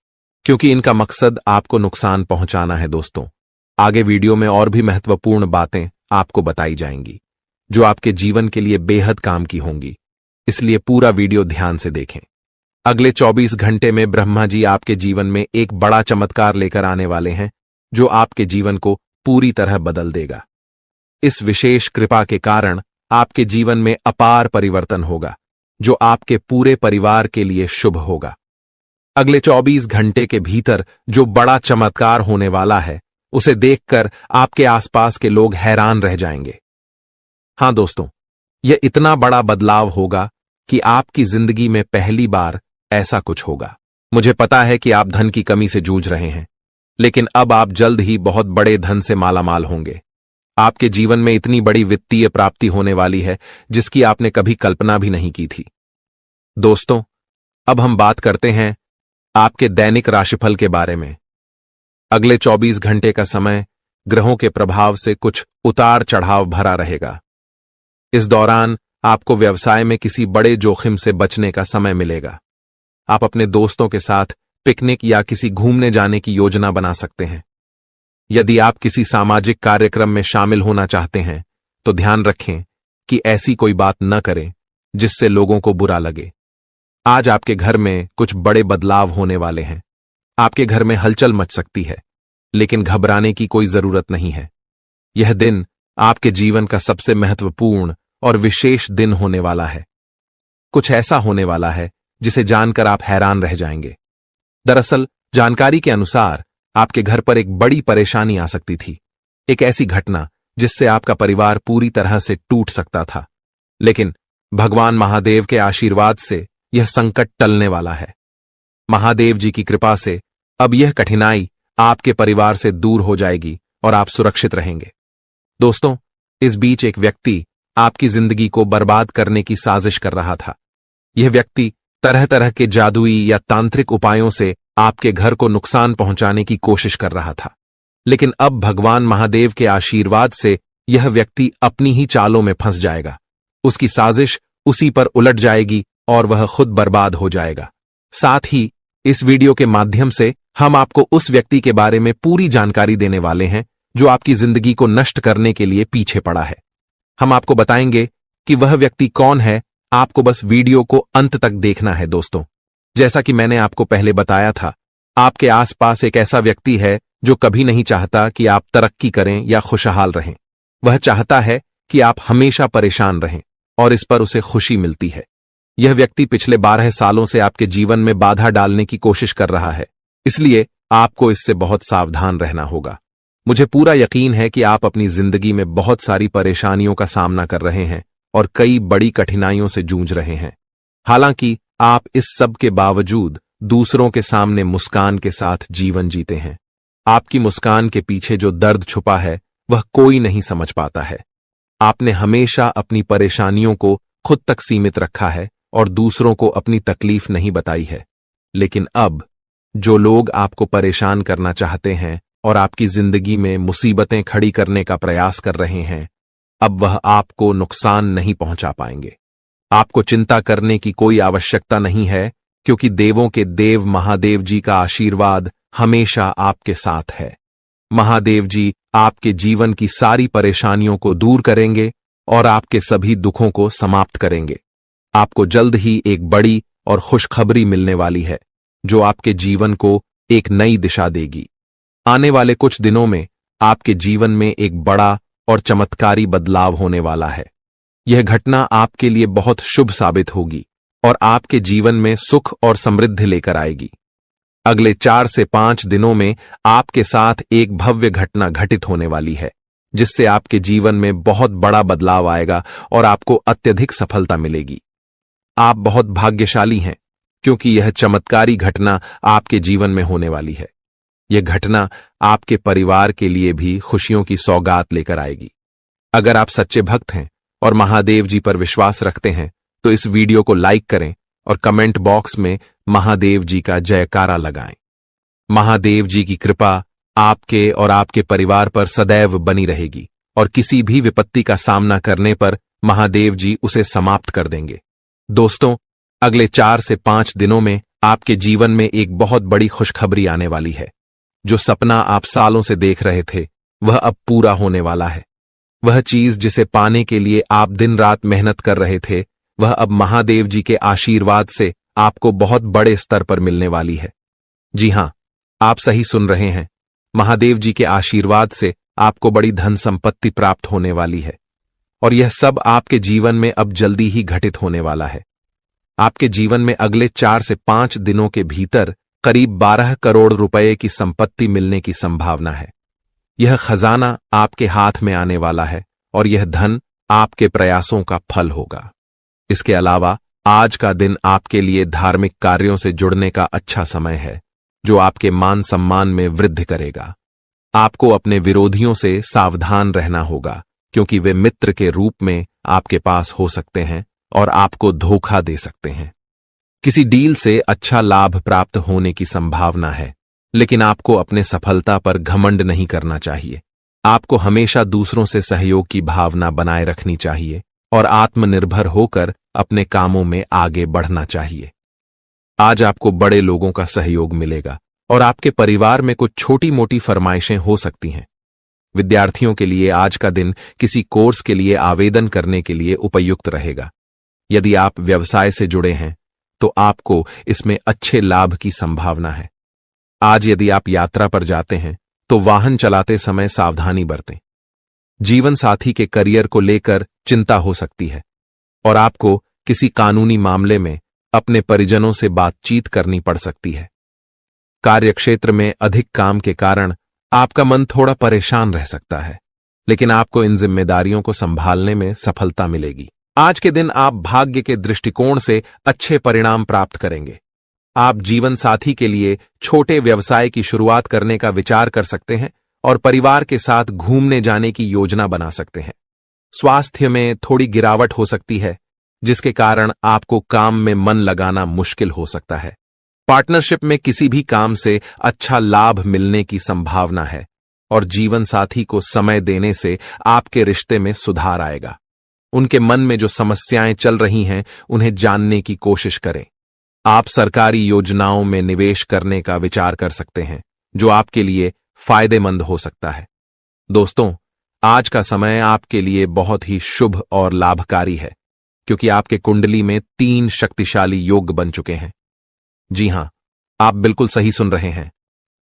क्योंकि इनका मकसद आपको नुकसान पहुंचाना है। दोस्तों, आगे वीडियो में और भी महत्वपूर्ण बातें आपको बताई जाएंगी जो आपके जीवन के लिए बेहद काम की होंगी, इसलिए पूरा वीडियो ध्यान से देखें। अगले 24 घंटे में ब्रह्मा जी आपके जीवन में एक बड़ा चमत्कार लेकर आने वाले हैं जो आपके जीवन को पूरी तरह बदल देगा। इस विशेष कृपा के कारण आपके जीवन में अपार परिवर्तन होगा जो आपके पूरे परिवार के लिए शुभ होगा। अगले 24 घंटे के भीतर जो बड़ा चमत्कार होने वाला है उसे देखकर आपके आसपास के लोग हैरान रह जाएंगे। हां दोस्तों, यह इतना बड़ा बदलाव होगा कि आपकी जिंदगी में पहली बार ऐसा कुछ होगा। मुझे पता है कि आप धन की कमी से जूझ रहे हैं, लेकिन अब आप जल्द ही बहुत बड़े धन से मालामाल होंगे। आपके जीवन में इतनी बड़ी वित्तीय प्राप्ति होने वाली है जिसकी आपने कभी कल्पना भी नहीं की थी। दोस्तों, अब हम बात करते हैं आपके दैनिक राशिफल के बारे में। अगले 24 घंटे का समय ग्रहों के प्रभाव से कुछ उतार चढ़ाव भरा रहेगा। इस दौरान आपको व्यवसाय में किसी बड़े जोखिम से बचने का समय मिलेगा। आप अपने दोस्तों के साथ पिकनिक या किसी घूमने जाने की योजना बना सकते हैं। यदि आप किसी सामाजिक कार्यक्रम में शामिल होना चाहते हैं तो ध्यान रखें कि ऐसी कोई बात न करें जिससे लोगों को बुरा लगे। आज आपके घर में कुछ बड़े बदलाव होने वाले हैं। आपके घर में हलचल मच सकती है, लेकिन घबराने की कोई जरूरत नहीं है। यह दिन आपके जीवन का सबसे महत्वपूर्ण और विशेष दिन होने वाला है। कुछ ऐसा होने वाला है जिसे जानकर आप हैरान रह जाएंगे। दरअसल जानकारी के अनुसार आपके घर पर एक बड़ी परेशानी आ सकती थी, एक ऐसी घटना जिससे आपका परिवार पूरी तरह से टूट सकता था। लेकिन भगवान महादेव के आशीर्वाद से यह संकट टलने वाला है। महादेव जी की कृपा से अब यह कठिनाई आपके परिवार से दूर हो जाएगी और आप सुरक्षित रहेंगे। दोस्तों, इस बीच एक व्यक्ति आपकी जिंदगी को बर्बाद करने की साजिश कर रहा था। यह व्यक्ति तरह तरह के जादुई या तांत्रिक उपायों से आपके घर को नुकसान पहुंचाने की कोशिश कर रहा था। लेकिन अब भगवान महादेव के आशीर्वाद से यह व्यक्ति अपनी ही चालों में फंस जाएगा। उसकी साजिश उसी पर उलट जाएगी और वह खुद बर्बाद हो जाएगा। साथ ही इस वीडियो के माध्यम से हम आपको उस व्यक्ति के बारे में पूरी जानकारी देने वाले हैं जो आपकी जिंदगी को नष्ट करने के लिए पीछे पड़ा है। हम आपको बताएंगे कि वह व्यक्ति कौन है। आपको बस वीडियो को अंत तक देखना है। दोस्तों, जैसा कि मैंने आपको पहले बताया था, आपके आसपास एक ऐसा व्यक्ति है जो कभी नहीं चाहता कि आप तरक्की करें या खुशहाल रहें। वह चाहता है कि आप हमेशा परेशान रहें और इस पर उसे खुशी मिलती है। यह व्यक्ति पिछले 12 सालों से आपके जीवन में बाधा डालने की कोशिश कर रहा है, इसलिए आपको इससे बहुत सावधान रहना होगा। मुझे पूरा यकीन है कि आप अपनी जिंदगी में बहुत सारी परेशानियों का सामना कर रहे हैं और कई बड़ी कठिनाइयों से जूझ रहे हैं। हालांकि आप इस सब के बावजूद दूसरों के सामने मुस्कान के साथ जीवन जीते हैं। आपकी मुस्कान के पीछे जो दर्द छुपा है वह कोई नहीं समझ पाता है। आपने हमेशा अपनी परेशानियों को खुद तक सीमित रखा है और दूसरों को अपनी तकलीफ नहीं बताई है। लेकिन अब जो लोग आपको परेशान करना चाहते हैं और आपकी जिंदगी में मुसीबतें खड़ी करने का प्रयास कर रहे हैं, अब वह आपको नुकसान नहीं पहुंचा पाएंगे। आपको चिंता करने की कोई आवश्यकता नहीं है, क्योंकि देवों के देव महादेव जी का आशीर्वाद हमेशा आपके साथ है। महादेव जी आपके जीवन की सारी परेशानियों को दूर करेंगे और आपके सभी दुखों को समाप्त करेंगे। आपको जल्द ही एक बड़ी और खुशखबरी मिलने वाली है, जो आपके जीवन को एक नई दिशा देगी। आने वाले कुछ दिनों में आपके जीवन में एक बड़ा और चमत्कारी बदलाव होने वाला है। यह घटना आपके लिए बहुत शुभ साबित होगी और आपके जीवन में सुख और समृद्धि लेकर आएगी। अगले 4 से 5 दिनों में आपके साथ एक भव्य घटना घटित होने वाली है, जिससे आपके जीवन में बहुत बड़ा बदलाव आएगा और आपको अत्यधिक सफलता मिलेगी। आप बहुत भाग्यशाली हैं, क्योंकि यह चमत्कारी घटना आपके जीवन में होने वाली है। यह घटना आपके परिवार के लिए भी खुशियों की सौगात लेकर आएगी। अगर आप सच्चे भक्त हैं और महादेव जी पर विश्वास रखते हैं तो इस वीडियो को लाइक करें और कमेंट बॉक्स में महादेव जी का जयकारा लगाएं। महादेव जी की कृपा आपके और आपके परिवार पर सदैव बनी रहेगी और किसी भी विपत्ति का सामना करने पर महादेव जी उसे समाप्त कर देंगे। दोस्तों, अगले 4 से 5 दिनों में आपके जीवन में एक बहुत बड़ी खुशखबरी आने वाली है। जो सपना आप सालों से देख रहे थे वह अब पूरा होने वाला है। वह चीज जिसे पाने के लिए आप दिन रात मेहनत कर रहे थे, वह अब महादेव जी के आशीर्वाद से आपको बहुत बड़े स्तर पर मिलने वाली है। जी हां, आप सही सुन रहे हैं। महादेव जी के आशीर्वाद से आपको बड़ी धन संपत्ति प्राप्त होने वाली है और यह सब आपके जीवन में अब जल्दी ही घटित होने वाला है। आपके जीवन में अगले 4 से 5 दिनों के भीतर करीब 12 करोड़ रुपए की संपत्ति मिलने की संभावना है। यह खजाना आपके हाथ में आने वाला है और यह धन आपके प्रयासों का फल होगा। इसके अलावा आज का दिन आपके लिए धार्मिक कार्यों से जुड़ने का अच्छा समय है, जो आपके मान सम्मान में वृद्धि करेगा। आपको अपने विरोधियों से सावधान रहना होगा, क्योंकि वे मित्र के रूप में आपके पास हो सकते हैं और आपको धोखा दे सकते हैं। किसी डील से अच्छा लाभ प्राप्त होने की संभावना है। लेकिन आपको अपने सफलता पर घमंड नहीं करना चाहिए। आपको हमेशा दूसरों से सहयोग की भावना बनाए रखनी चाहिए और आत्मनिर्भर होकर अपने कामों में आगे बढ़ना चाहिए। आज आपको बड़े लोगों का सहयोग मिलेगा और आपके परिवार में कुछ छोटी मोटी फरमाइशें हो सकती हैं। विद्यार्थियों के लिए आज का दिन किसी कोर्स के लिए आवेदन करने के लिए उपयुक्त रहेगा। यदि आप व्यवसाय से जुड़े हैं तो आपको इसमें अच्छे लाभ की संभावना है। आज यदि आप यात्रा पर जाते हैं तो वाहन चलाते समय सावधानी बरतें। जीवन साथी के करियर को लेकर चिंता हो सकती है और आपको किसी कानूनी मामले में अपने परिजनों से बातचीत करनी पड़ सकती है। कार्यक्षेत्र में अधिक काम के कारण आपका मन थोड़ा परेशान रह सकता है, लेकिन आपको इन जिम्मेदारियों को संभालने में सफलता मिलेगी। आज के दिन आप भाग्य के दृष्टिकोण से अच्छे परिणाम प्राप्त करेंगे। आप जीवन साथी के लिए छोटे व्यवसाय की शुरुआत करने का विचार कर सकते हैं और परिवार के साथ घूमने जाने की योजना बना सकते हैं। स्वास्थ्य में थोड़ी गिरावट हो सकती है, जिसके कारण आपको काम में मन लगाना मुश्किल हो सकता है। पार्टनरशिप में किसी भी काम से अच्छा लाभ मिलने की संभावना है और जीवन साथी को समय देने से आपके रिश्ते में सुधार आएगा। उनके मन में जो समस्याएं चल रही हैं, उन्हें जानने की कोशिश करें। आप सरकारी योजनाओं में निवेश करने का विचार कर सकते हैं, जो आपके लिए फायदेमंद हो सकता है। दोस्तों, आज का समय आपके लिए बहुत ही शुभ और लाभकारी है, क्योंकि आपके कुंडली में 3 शक्तिशाली योग बन चुके हैं। जी हां, आप बिल्कुल सही सुन रहे हैं।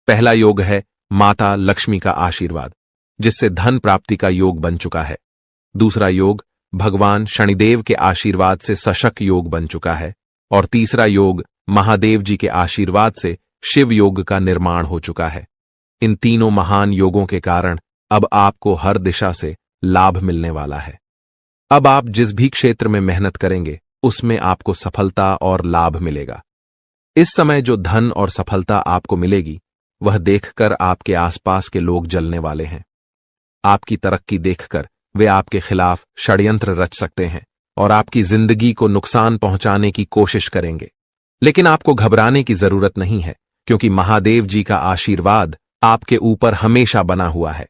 पहला योग है माता लक्ष्मी का आशीर्वाद, जिससे धन प्राप्ति का योग बन चुका है। दूसरा योग भगवान शनिदेव के आशीर्वाद से सशक योग बन चुका है और तीसरा योग महादेव जी के आशीर्वाद से शिव योग का निर्माण हो चुका है। इन तीनों महान योगों के कारण अब आपको हर दिशा से लाभ मिलने वाला है। अब आप जिस भी क्षेत्र में मेहनत करेंगे, उसमें आपको सफलता और लाभ मिलेगा। इस समय जो धन और सफलता आपको मिलेगी, वह देखकर आपके आसपास के लोग जलने वाले हैं। आपकी तरक्की देखकर वे आपके खिलाफ षड्यंत्र रच सकते हैं और आपकी जिंदगी को नुकसान पहुंचाने की कोशिश करेंगे। लेकिन आपको घबराने की जरूरत नहीं है, क्योंकि महादेव जी का आशीर्वाद आपके ऊपर हमेशा बना हुआ है।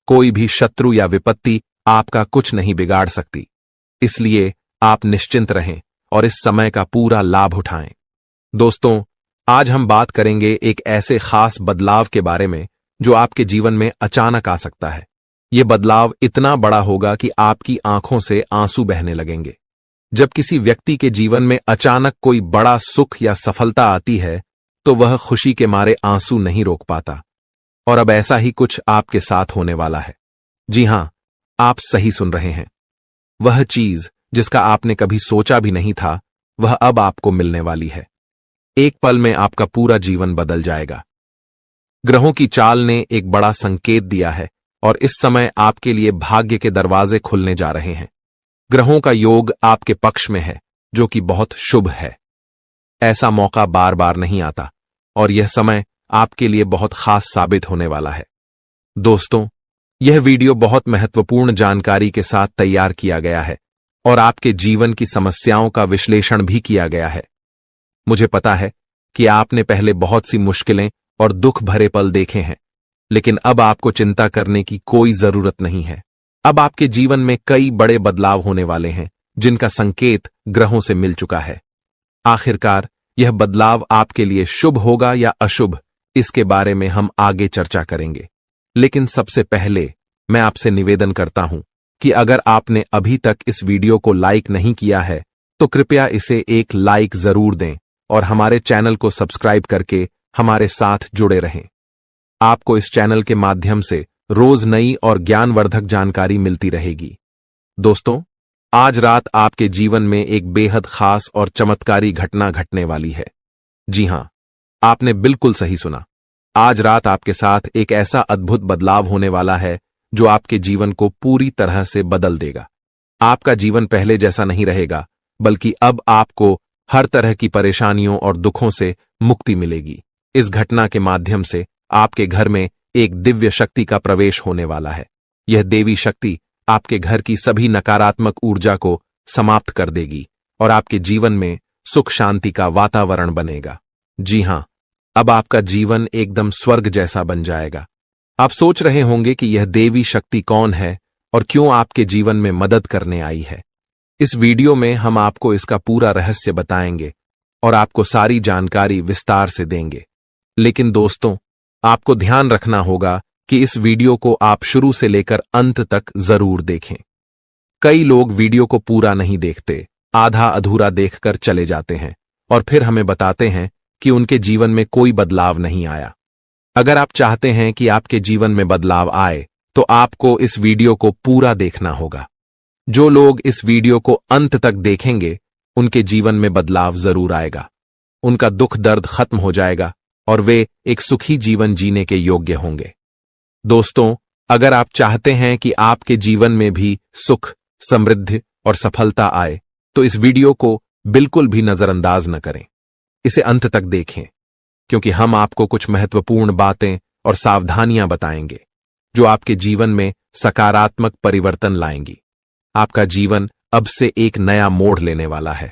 कोई भी शत्रु या विपत्ति आपका कुछ नहीं बिगाड़ सकती। इसलिए आप निश्चिंत रहें और इस समय का पूरा लाभ उठाएं। दोस्तों, आज हम बात करेंगे एक ऐसे खास बदलाव के बारे में जो आपके जीवन में अचानक आ सकता है। यह बदलाव इतना बड़ा होगा कि आपकी आंखों से आंसू बहने लगेंगे। जब किसी व्यक्ति के जीवन में अचानक कोई बड़ा सुख या सफलता आती है, तो वह खुशी के मारे आंसू नहीं रोक पाता। और अब ऐसा ही कुछ आपके साथ होने वाला है। जी हां, आप सही सुन रहे हैं। वह चीज जिसका आपने कभी सोचा भी नहीं था, वह अब आपको मिलने वाली है। एक पल में आपका पूरा जीवन बदल जाएगा। ग्रहों की चाल ने एक बड़ा संकेत दिया है और इस समय आपके लिए भाग्य के दरवाजे खुलने जा रहे हैं। ग्रहों का योग आपके पक्ष में है, जो कि बहुत शुभ है। ऐसा मौका बार बार नहीं आता और यह समय आपके लिए बहुत खास साबित होने वाला है। दोस्तों, यह वीडियो बहुत महत्वपूर्ण जानकारी के साथ तैयार किया गया है और आपके जीवन की समस्याओं का विश्लेषण भी किया गया है। मुझे पता है कि आपने पहले बहुत सी मुश्किलें और दुख भरे पल देखे हैं, लेकिन अब आपको चिंता करने की कोई जरूरत नहीं है। अब आपके जीवन में कई बड़े बदलाव होने वाले हैं, जिनका संकेत ग्रहों से मिल चुका है। आखिरकार यह बदलाव आपके लिए शुभ होगा या अशुभ, इसके बारे में हम आगे चर्चा करेंगे। लेकिन सबसे पहले मैं आपसे निवेदन करता हूं कि अगर आपने अभी तक इस वीडियो को लाइक नहीं किया है, तो कृपया इसे एक लाइक जरूर दें और हमारे चैनल को सब्सक्राइब करके हमारे साथ जुड़े रहें। आपको इस चैनल के माध्यम से रोज नई और ज्ञानवर्धक जानकारी मिलती रहेगी। दोस्तों, आज रात आपके जीवन में एक बेहद खास और चमत्कारी घटना घटने वाली है। जी हां, आपने बिल्कुल सही सुना। आज रात आपके साथ एक ऐसा अद्भुत बदलाव होने वाला है जो आपके जीवन को पूरी तरह से बदल देगा। आपका जीवन पहले जैसा नहीं रहेगा, बल्कि अब आपको हर तरह की परेशानियों और दुखों से मुक्ति मिलेगी। इस घटना के माध्यम से आपके घर में एक दिव्य शक्ति का प्रवेश होने वाला है। यह देवी शक्ति आपके घर की सभी नकारात्मक ऊर्जा को समाप्त कर देगी और आपके जीवन में सुख शांति का वातावरण बनेगा। जी हां, अब आपका जीवन एकदम स्वर्ग जैसा बन जाएगा। आप सोच रहे होंगे कि यह देवी शक्ति कौन है और क्यों आपके जीवन में मदद करने आई है। इस वीडियो में हम आपको इसका पूरा रहस्य बताएंगे और आपको सारी जानकारी विस्तार से देंगे। लेकिन दोस्तों, आपको ध्यान रखना होगा कि इस वीडियो को आप शुरू से लेकर अंत तक जरूर देखें। कई लोग वीडियो को पूरा नहीं देखते, आधा अधूरा देखकर चले जाते हैं और फिर हमें बताते हैं कि उनके जीवन में कोई बदलाव नहीं आया। अगर आप चाहते हैं कि आपके जीवन में बदलाव आए तो आपको इस वीडियो को पूरा देखना होगा। जो लोग इस वीडियो को अंत तक देखेंगे उनके जीवन में बदलाव जरूर आएगा, उनका दुख दर्द खत्म हो जाएगा और वे एक सुखी जीवन जीने के योग्य होंगे। दोस्तों, अगर आप चाहते हैं कि आपके जीवन में भी सुख, समृद्धि और सफलता आए तो इस वीडियो को बिल्कुल भी नजरअंदाज न करें। इसे अंत तक देखें, क्योंकि हम आपको कुछ महत्वपूर्ण बातें और सावधानियां बताएंगे जो आपके जीवन में सकारात्मक परिवर्तन लाएंगी। आपका जीवन अब से एक नया मोड़ लेने वाला है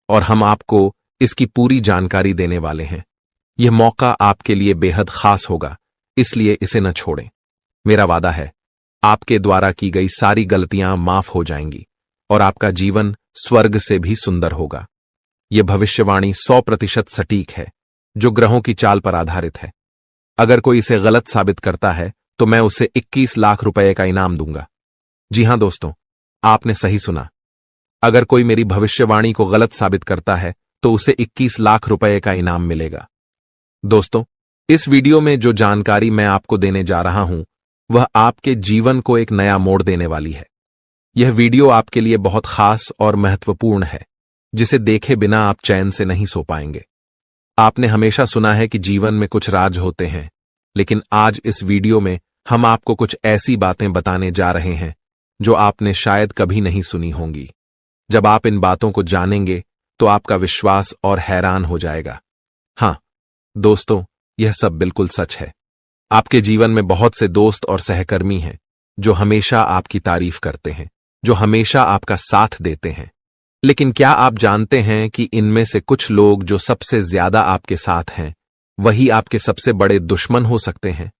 और हम आपको इसकी पूरी जानकारी देने वाले हैं। यह मौका आपके लिए बेहद खास होगा, इसलिए इसे न छोड़ें। मेरा वादा है, आपके द्वारा की गई सारी गलतियां माफ हो जाएंगी और आपका जीवन स्वर्ग से भी सुंदर होगा। यह भविष्यवाणी 100% सटीक है, जो ग्रहों की चाल पर आधारित है। अगर कोई इसे गलत साबित करता है तो मैं उसे 21 लाख रुपए का इनाम दूंगा। जी हां दोस्तों, आपने सही सुना। अगर कोई मेरी भविष्यवाणी को गलत साबित करता है तो उसे 21 लाख रुपए का इनाम मिलेगा। दोस्तों, इस वीडियो में जो जानकारी मैं आपको देने जा रहा हूं वह आपके जीवन को एक नया मोड़ देने वाली है। यह वीडियो आपके लिए बहुत खास और महत्वपूर्ण है, जिसे देखे बिना आप चैन से नहीं सो पाएंगे। आपने हमेशा सुना है कि जीवन में कुछ राज होते हैं, लेकिन आज इस वीडियो में हम आपको कुछ ऐसी बातें बताने जा रहे हैं जो आपने शायद कभी नहीं सुनी होंगी। जब आप इन बातों को जानेंगे तो आपका विश्वास और हैरान हो जाएगा। हां दोस्तों, यह सब बिल्कुल सच है। आपके जीवन में बहुत से दोस्त और सहकर्मी हैं जो हमेशा आपकी तारीफ करते हैं, जो हमेशा आपका साथ देते हैं। लेकिन क्या आप जानते हैं कि इनमें से कुछ लोग जो सबसे ज्यादा आपके साथ हैं वही आपके सबसे बड़े दुश्मन हो सकते हैं।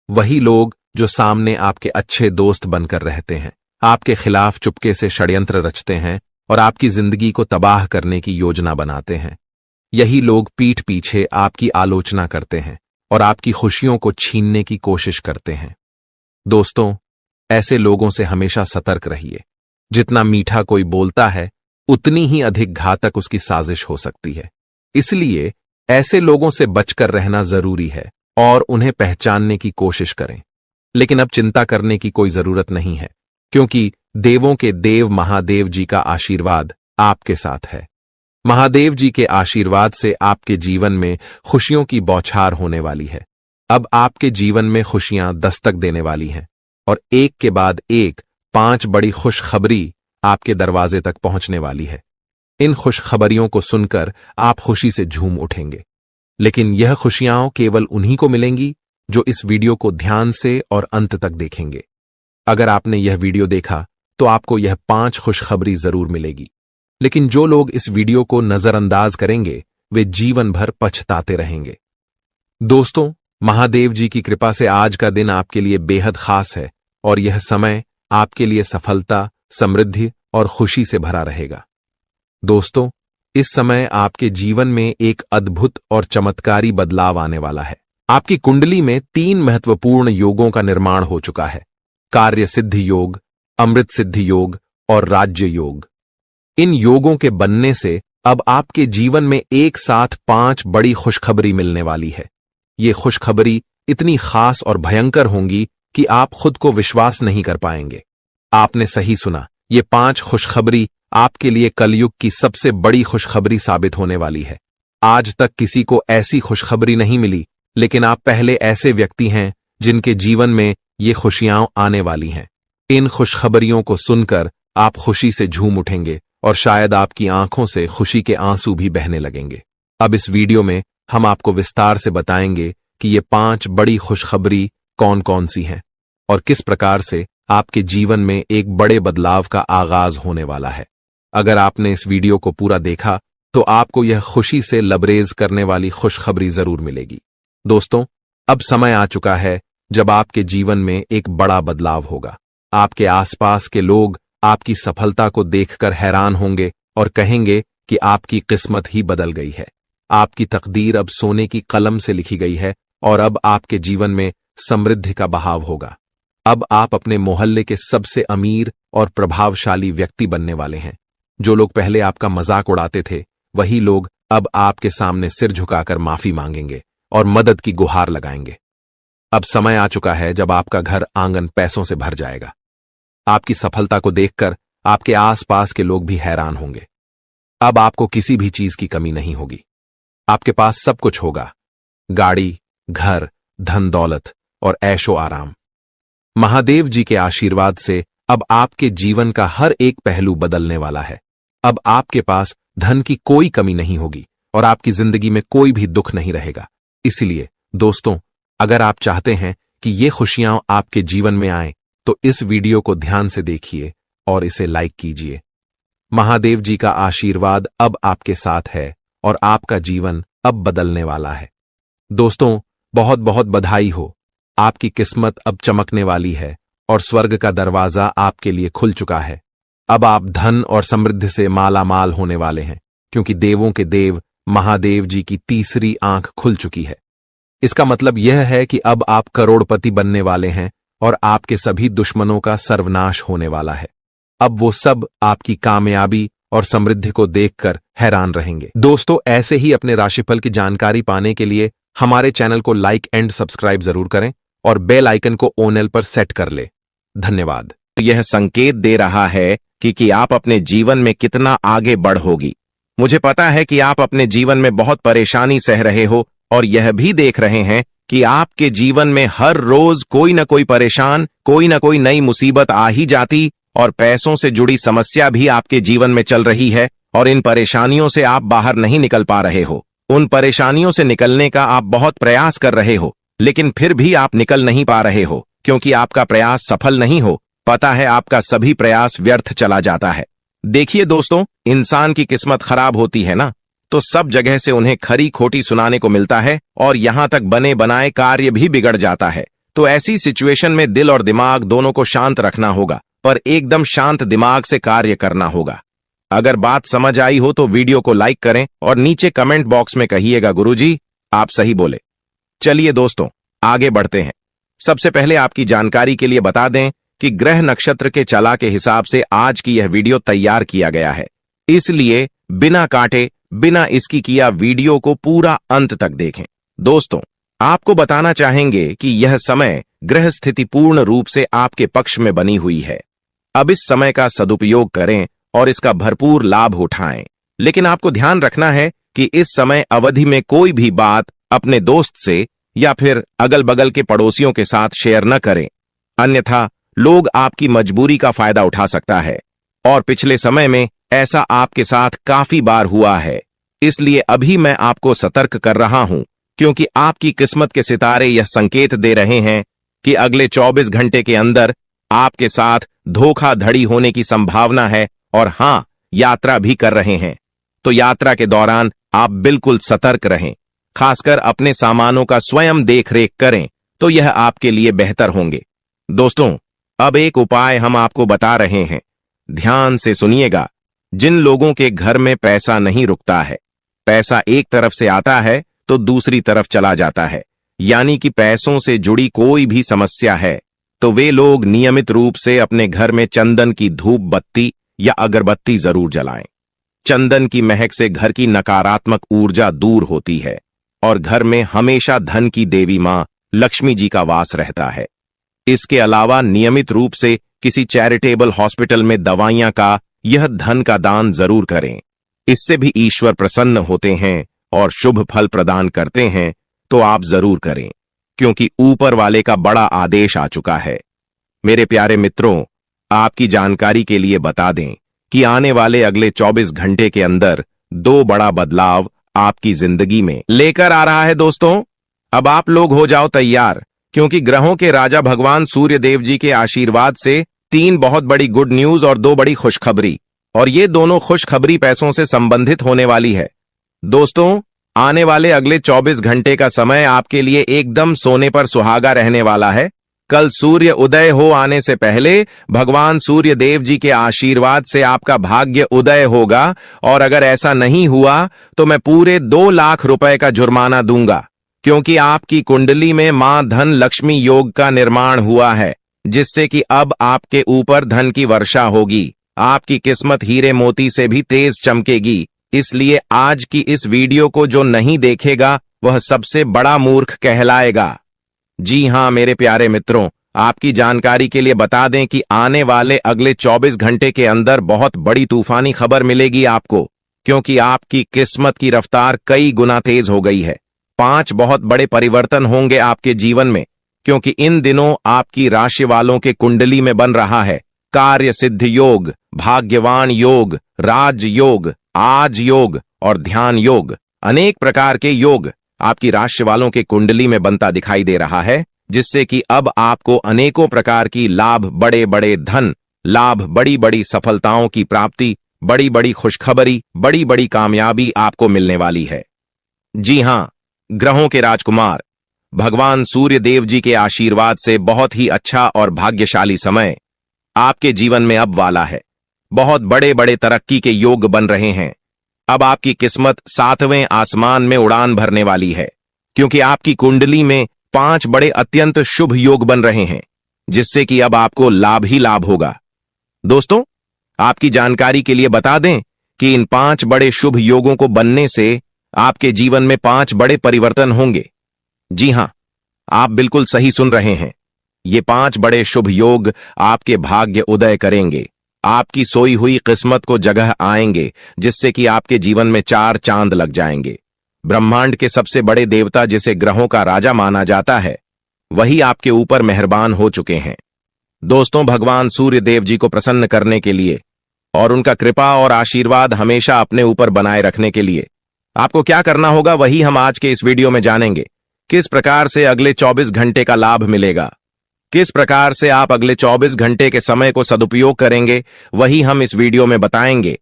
वही लोग जो सामने आपके अच्छे दोस्त बनकर रहते हैं, आपके खिलाफ चुपके से षड्यंत्र रचते हैं और आपकी जिंदगी को तबाह करने की योजना बनाते हैं। यही लोग पीठ पीछे आपकी आलोचना करते हैं और आपकी खुशियों को छीनने की कोशिश करते हैं। दोस्तों, ऐसे लोगों से हमेशा सतर्क रहिए। जितना मीठा कोई बोलता है उतनी ही अधिक घातक उसकी साजिश हो सकती है। इसलिए ऐसे लोगों से बचकर रहना जरूरी है और उन्हें पहचानने की कोशिश करें। लेकिन अब चिंता करने की कोई जरूरत नहीं है, क्योंकि देवों के देव महादेव जी का आशीर्वाद आपके साथ है। महादेव जी के आशीर्वाद से आपके जीवन में खुशियों की बौछार होने वाली है। अब आपके जीवन में खुशियां दस्तक देने वाली हैं और एक के बाद एक 5 बड़ी खुशखबरी आपके दरवाजे तक पहुंचने वाली है। इन खुशखबरियों को सुनकर आप खुशी से झूम उठेंगे। लेकिन यह खुशियां केवल उन्हीं को मिलेंगी जो इस वीडियो को ध्यान से और अंत तक देखेंगे। अगर आपने यह वीडियो देखा तो आपको यह 5 खुशखबरी जरूर मिलेगी। लेकिन जो लोग इस वीडियो को नजरअंदाज करेंगे वे जीवन भर पछताते रहेंगे। दोस्तों, महादेव जी की कृपा से आज का दिन आपके लिए बेहद खास है और यह समय आपके लिए सफलता, समृद्धि और खुशी से भरा रहेगा। दोस्तों, इस समय आपके जीवन में एक अद्भुत और चमत्कारी बदलाव आने वाला है। आपकी कुंडली में 3 महत्वपूर्ण योगों का निर्माण हो चुका है: कार्य सिद्धि योग, अमृत सिद्धि योग और राज्य योग। इन योगों के बनने से अब आपके जीवन में एक साथ 5 बड़ी खुशखबरी मिलने वाली है। ये खुशखबरी इतनी खास और भयंकर होंगी कि आप खुद को विश्वास नहीं कर पाएंगे। आपने सही सुना, ये 5 खुशखबरी आपके लिए कलयुग की सबसे बड़ी खुशखबरी साबित होने वाली है। आज तक किसी को ऐसी खुशखबरी नहीं मिली, लेकिन आप पहले ऐसे व्यक्ति हैं जिनके जीवन में ये खुशियां आने वाली हैं। इन खुशखबरियों को सुनकर आप खुशी से झूम उठेंगे और शायद आपकी आंखों से खुशी के आंसू भी बहने लगेंगे। अब इस वीडियो में हम आपको विस्तार से बताएंगे कि ये 5 बड़ी खुशखबरी कौन कौन सी हैं और किस प्रकार से आपके जीवन में एक बड़े बदलाव का आगाज होने वाला है। अगर आपने इस वीडियो को पूरा देखा तो आपको यह खुशी से लबरेज करने वाली खुशखबरी जरूर मिलेगी। दोस्तों, अब समय आ चुका है जब आपके जीवन में एक बड़ा बदलाव होगा। आपके आसपास के लोग आपकी सफलता को देखकर हैरान होंगे और कहेंगे कि आपकी किस्मत ही बदल गई है। आपकी तकदीर अब सोने की कलम से लिखी गई है और अब आपके जीवन में समृद्धि का बहाव होगा। अब आप अपने मोहल्ले के सबसे अमीर और प्रभावशाली व्यक्ति बनने वाले हैं। जो लोग पहले आपका मजाक उड़ाते थे, वही लोग अब आपके सामने सिर झुकाकर माफी मांगेंगे और मदद की गुहार लगाएंगे। अब समय आ चुका है जब आपका घर आंगन पैसों से भर जाएगा। आपकी सफलता को देखकर आपके आसपास के लोग भी हैरान होंगे। अब आपको किसी भी चीज की कमी नहीं होगी। आपके पास सब कुछ होगा, गाड़ी, घर, धन दौलत और ऐशो आराम। महादेव जी के आशीर्वाद से अब आपके जीवन का हर एक पहलू बदलने वाला है। अब आपके पास धन की कोई कमी नहीं होगी और आपकी जिंदगी में कोई भी दुख नहीं रहेगा। इसलिए दोस्तों, अगर आप चाहते हैं कि ये खुशियां आपके जीवन में आए तो इस वीडियो को ध्यान से देखिए और इसे लाइक कीजिए। महादेव जी का आशीर्वाद अब आपके साथ है और आपका जीवन अब बदलने वाला है। दोस्तों, बहुत बहुत बधाई हो। आपकी किस्मत अब चमकने वाली है और स्वर्ग का दरवाजा आपके लिए खुल चुका है। अब आप धन और समृद्धि से माला माल होने वाले हैं, क्योंकि देवों के देव महादेव जी की तीसरी आंख खुल चुकी है। इसका मतलब यह है कि अब आप करोड़पति बनने वाले हैं और आपके सभी दुश्मनों का सर्वनाश होने वाला है। अब वो सब आपकी कामयाबी और समृद्धि को देखकर हैरान रहेंगे। दोस्तों, ऐसे ही अपने राशिफल की जानकारी पाने के लिए हमारे चैनल को लाइक एंड सब्सक्राइब जरूर करें और बेल आइकन को ऑल पर सेट कर ले। धन्यवाद। यह संकेत दे रहा है कि आप अपने जीवन में कितना आगे बढ़ोगी। मुझे पता है कि आप अपने जीवन में बहुत परेशानी सह रहे हो और यह भी देख रहे हैं कि आपके जीवन में हर रोज कोई न कोई परेशान, कोई न कोई नई मुसीबत आ ही जाती और पैसों से जुड़ी समस्या भी आपके जीवन में चल रही है और इन परेशानियों से आप बाहर नहीं निकल पा रहे हो। उन परेशानियों से निकलने का आप बहुत प्रयास कर रहे हो, लेकिन फिर भी आप निकल नहीं पा रहे हो क्योंकि आपका प्रयास सफल नहीं हो। पता है, आपका सभी प्रयास व्यर्थ चला जाता है। देखिए दोस्तों, इंसान की किस्मत खराब होती है ना, तो सब जगह से उन्हें खरी खोटी सुनाने को मिलता है और यहां तक बने बनाए कार्य भी बिगड़ जाता है। तो ऐसी सिचुएशन में दिल और दिमाग दोनों को शांत रखना होगा, पर एकदम शांत दिमाग से कार्य करना होगा। अगर बात समझ आई हो तो वीडियो को लाइक करें और नीचे कमेंट बॉक्स में कहिएगा गुरुजी आप सही बोले। चलिए दोस्तों, आगे बढ़ते हैं। सबसे पहले आपकी जानकारी के लिए बता दें कि ग्रह नक्षत्र के चला के हिसाब से आज की यह वीडियो तैयार किया गया है, इसलिए बिना काटे बिना इसकी किया वीडियो को पूरा अंत तक देखें। दोस्तों, आपको बताना चाहेंगे कि यह समय ग्रह स्थिति पूर्ण रूप से आपके पक्ष में बनी हुई है। अब इस समय का सदुपयोग करें और इसका भरपूर लाभ उठाएं। लेकिन आपको ध्यान रखना है कि इस समय अवधि में कोई भी बात अपने दोस्त से या फिर अगल बगल के पड़ोसियों के साथ शेयर न करें, अन्यथा लोग आपकी मजबूरी का फायदा उठा सकता है और पिछले समय में ऐसा आपके साथ काफी बार हुआ है। इसलिए अभी मैं आपको सतर्क कर रहा हूं, क्योंकि आपकी किस्मत के सितारे यह संकेत दे रहे हैं कि अगले 24 घंटे के अंदर आपके साथ धोखाधड़ी होने की संभावना है और हां, यात्रा भी कर रहे हैं। तो यात्रा के दौरान आप बिल्कुल सतर्क रहें, खासकर अपने सामानों का स्वयं देखरेख करें, तो यह आपके लिए बेहतर होंगे। दोस्तों, अब एक उपाय हम आपको बता रहे हैं, ध्यान से सुनिएगा। जिन लोगों के घर में पैसा नहीं रुकता है, पैसा एक तरफ से आता है तो दूसरी तरफ चला जाता है, यानी कि पैसों से जुड़ी कोई भी समस्या है, तो वे लोग नियमित रूप से अपने घर में चंदन की धूप बत्ती या अगरबत्ती जरूर जलाएं। चंदन की महक से घर की नकारात्मक ऊर्जा दूर होती है और घर में हमेशा धन की देवी मां लक्ष्मी जी का वास रहता है। इसके अलावा नियमित रूप से किसी चैरिटेबल हॉस्पिटल में दवाइयां का यह धन का दान जरूर करें। इससे भी ईश्वर प्रसन्न होते हैं और शुभ फल प्रदान करते हैं, तो आप जरूर करें, क्योंकि ऊपर वाले का बड़ा आदेश आ चुका है। मेरे प्यारे मित्रों, आपकी जानकारी के लिए बता दें कि आने वाले अगले 24 घंटे के अंदर 2 बड़ा बदलाव आपकी जिंदगी में लेकर आ रहा है। दोस्तों, अब आप लोग हो जाओ तैयार, क्योंकि ग्रहों के राजा भगवान सूर्य देव जी के आशीर्वाद से 3 बहुत बड़ी गुड न्यूज और 2 बड़ी खुशखबरी, और ये दोनों खुशखबरी पैसों से संबंधित होने वाली है। दोस्तों, आने वाले अगले 24 घंटे का समय आपके लिए एकदम सोने पर सुहागा रहने वाला है। कल सूर्य उदय हो आने से पहले भगवान सूर्य देव जी के आशीर्वाद से आपका भाग्य उदय होगा, और अगर ऐसा नहीं हुआ तो मैं पूरे 2 लाख रुपए का जुर्माना दूंगा, क्योंकि आपकी कुंडली में मां धन लक्ष्मी योग का निर्माण हुआ है, जिससे कि अब आपके ऊपर धन की वर्षा होगी। आपकी किस्मत हीरे मोती से भी तेज चमकेगी। इसलिए आज की इस वीडियो को जो नहीं देखेगा वह सबसे बड़ा मूर्ख कहलाएगा। जी हां मेरे प्यारे मित्रों, आपकी जानकारी के लिए बता दें कि आने वाले अगले 24 घंटे के अंदर बहुत बड़ी तूफानी खबर मिलेगी आपको, क्योंकि आपकी किस्मत की रफ्तार कई गुना तेज हो गई है। 5 बहुत बड़े परिवर्तन होंगे आपके जीवन में, क्योंकि इन दिनों आपकी राशि वालों के कुंडली में बन रहा है कार्य सिद्ध योग, भाग्यवान योग, राज योग, आज योग और ध्यान योग। अनेक प्रकार के योग आपकी राशि वालों के कुंडली में बनता दिखाई दे रहा है, जिससे कि अब आपको अनेकों प्रकार की लाभ, बड़े बड़े धन लाभ, बड़ी बड़ी सफलताओं की प्राप्ति, बड़ी बड़ी खुशखबरी, बड़ी बड़ी कामयाबी आपको मिलने वाली है। जी हां, ग्रहों के राजकुमार भगवान सूर्य देव जी के आशीर्वाद से बहुत ही अच्छा और भाग्यशाली समय आपके जीवन में अब वाला है। बहुत बड़े बड़े तरक्की के योग बन रहे हैं। अब आपकी किस्मत 7वें आसमान में उड़ान भरने वाली है, क्योंकि आपकी कुंडली में 5 बड़े अत्यंत शुभ योग बन रहे हैं, जिससे कि अब आपको लाभ ही लाभ होगा। दोस्तों, आपकी जानकारी के लिए बता दें कि इन 5 बड़े शुभ योगों को बनने से आपके जीवन में 5 बड़े परिवर्तन होंगे। जी हां, आप बिल्कुल सही सुन रहे हैं। ये 5 बड़े शुभ योग आपके भाग्य उदय करेंगे, आपकी सोई हुई किस्मत को जगह आएंगे, जिससे कि आपके जीवन में 4 चांद लग जाएंगे। ब्रह्मांड के सबसे बड़े देवता, जिसे ग्रहों का राजा माना जाता है, वही आपके ऊपर मेहरबान हो चुके हैं। दोस्तों, भगवान सूर्य देव जी को प्रसन्न करने के लिए और उनका कृपा और आशीर्वाद हमेशा अपने ऊपर बनाए रखने के लिए आपको क्या करना होगा, वही हम आज के इस वीडियो में जानेंगे। किस प्रकार से अगले 24 घंटे का लाभ मिलेगा, किस प्रकार से आप अगले 24 घंटे के समय को सदुपयोग करेंगे, वही हम इस वीडियो में बताएंगे।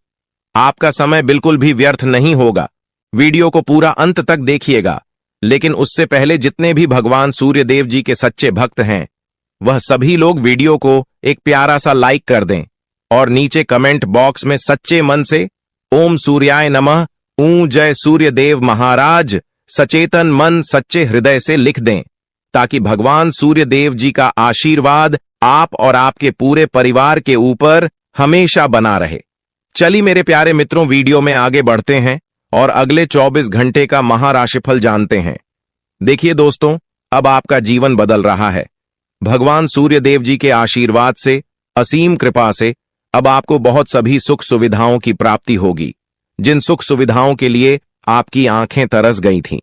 आपका समय बिल्कुल भी व्यर्थ नहीं होगा। वीडियो को पूरा अंत तक देखिएगा, लेकिन उससे पहले जितने भी भगवान सूर्य देव जी के सच्चे भक्त हैं, वह सभी लोग वीडियो को एक प्यारा सा लाइक कर दें और नीचे कमेंट बॉक्स में सच्चे मन से ओम सूर्याय नमः, ऊ जय सूर्य देव महाराज, सचेतन मन सच्चे हृदय से लिख दें, ताकि भगवान सूर्य देव जी का आशीर्वाद आप और आपके पूरे परिवार के ऊपर हमेशा बना रहे। चलिए मेरे प्यारे मित्रों, वीडियो में आगे बढ़ते हैं और अगले 24 घंटे का महाराशिफल जानते हैं। देखिए दोस्तों, अब आपका जीवन बदल रहा है। भगवान सूर्य देव जी के आशीर्वाद से, असीम कृपा से अब आपको बहुत सभी सुख सुविधाओं की प्राप्ति होगी। जिन सुख सुविधाओं के लिए आपकी आंखें तरस गई थीं,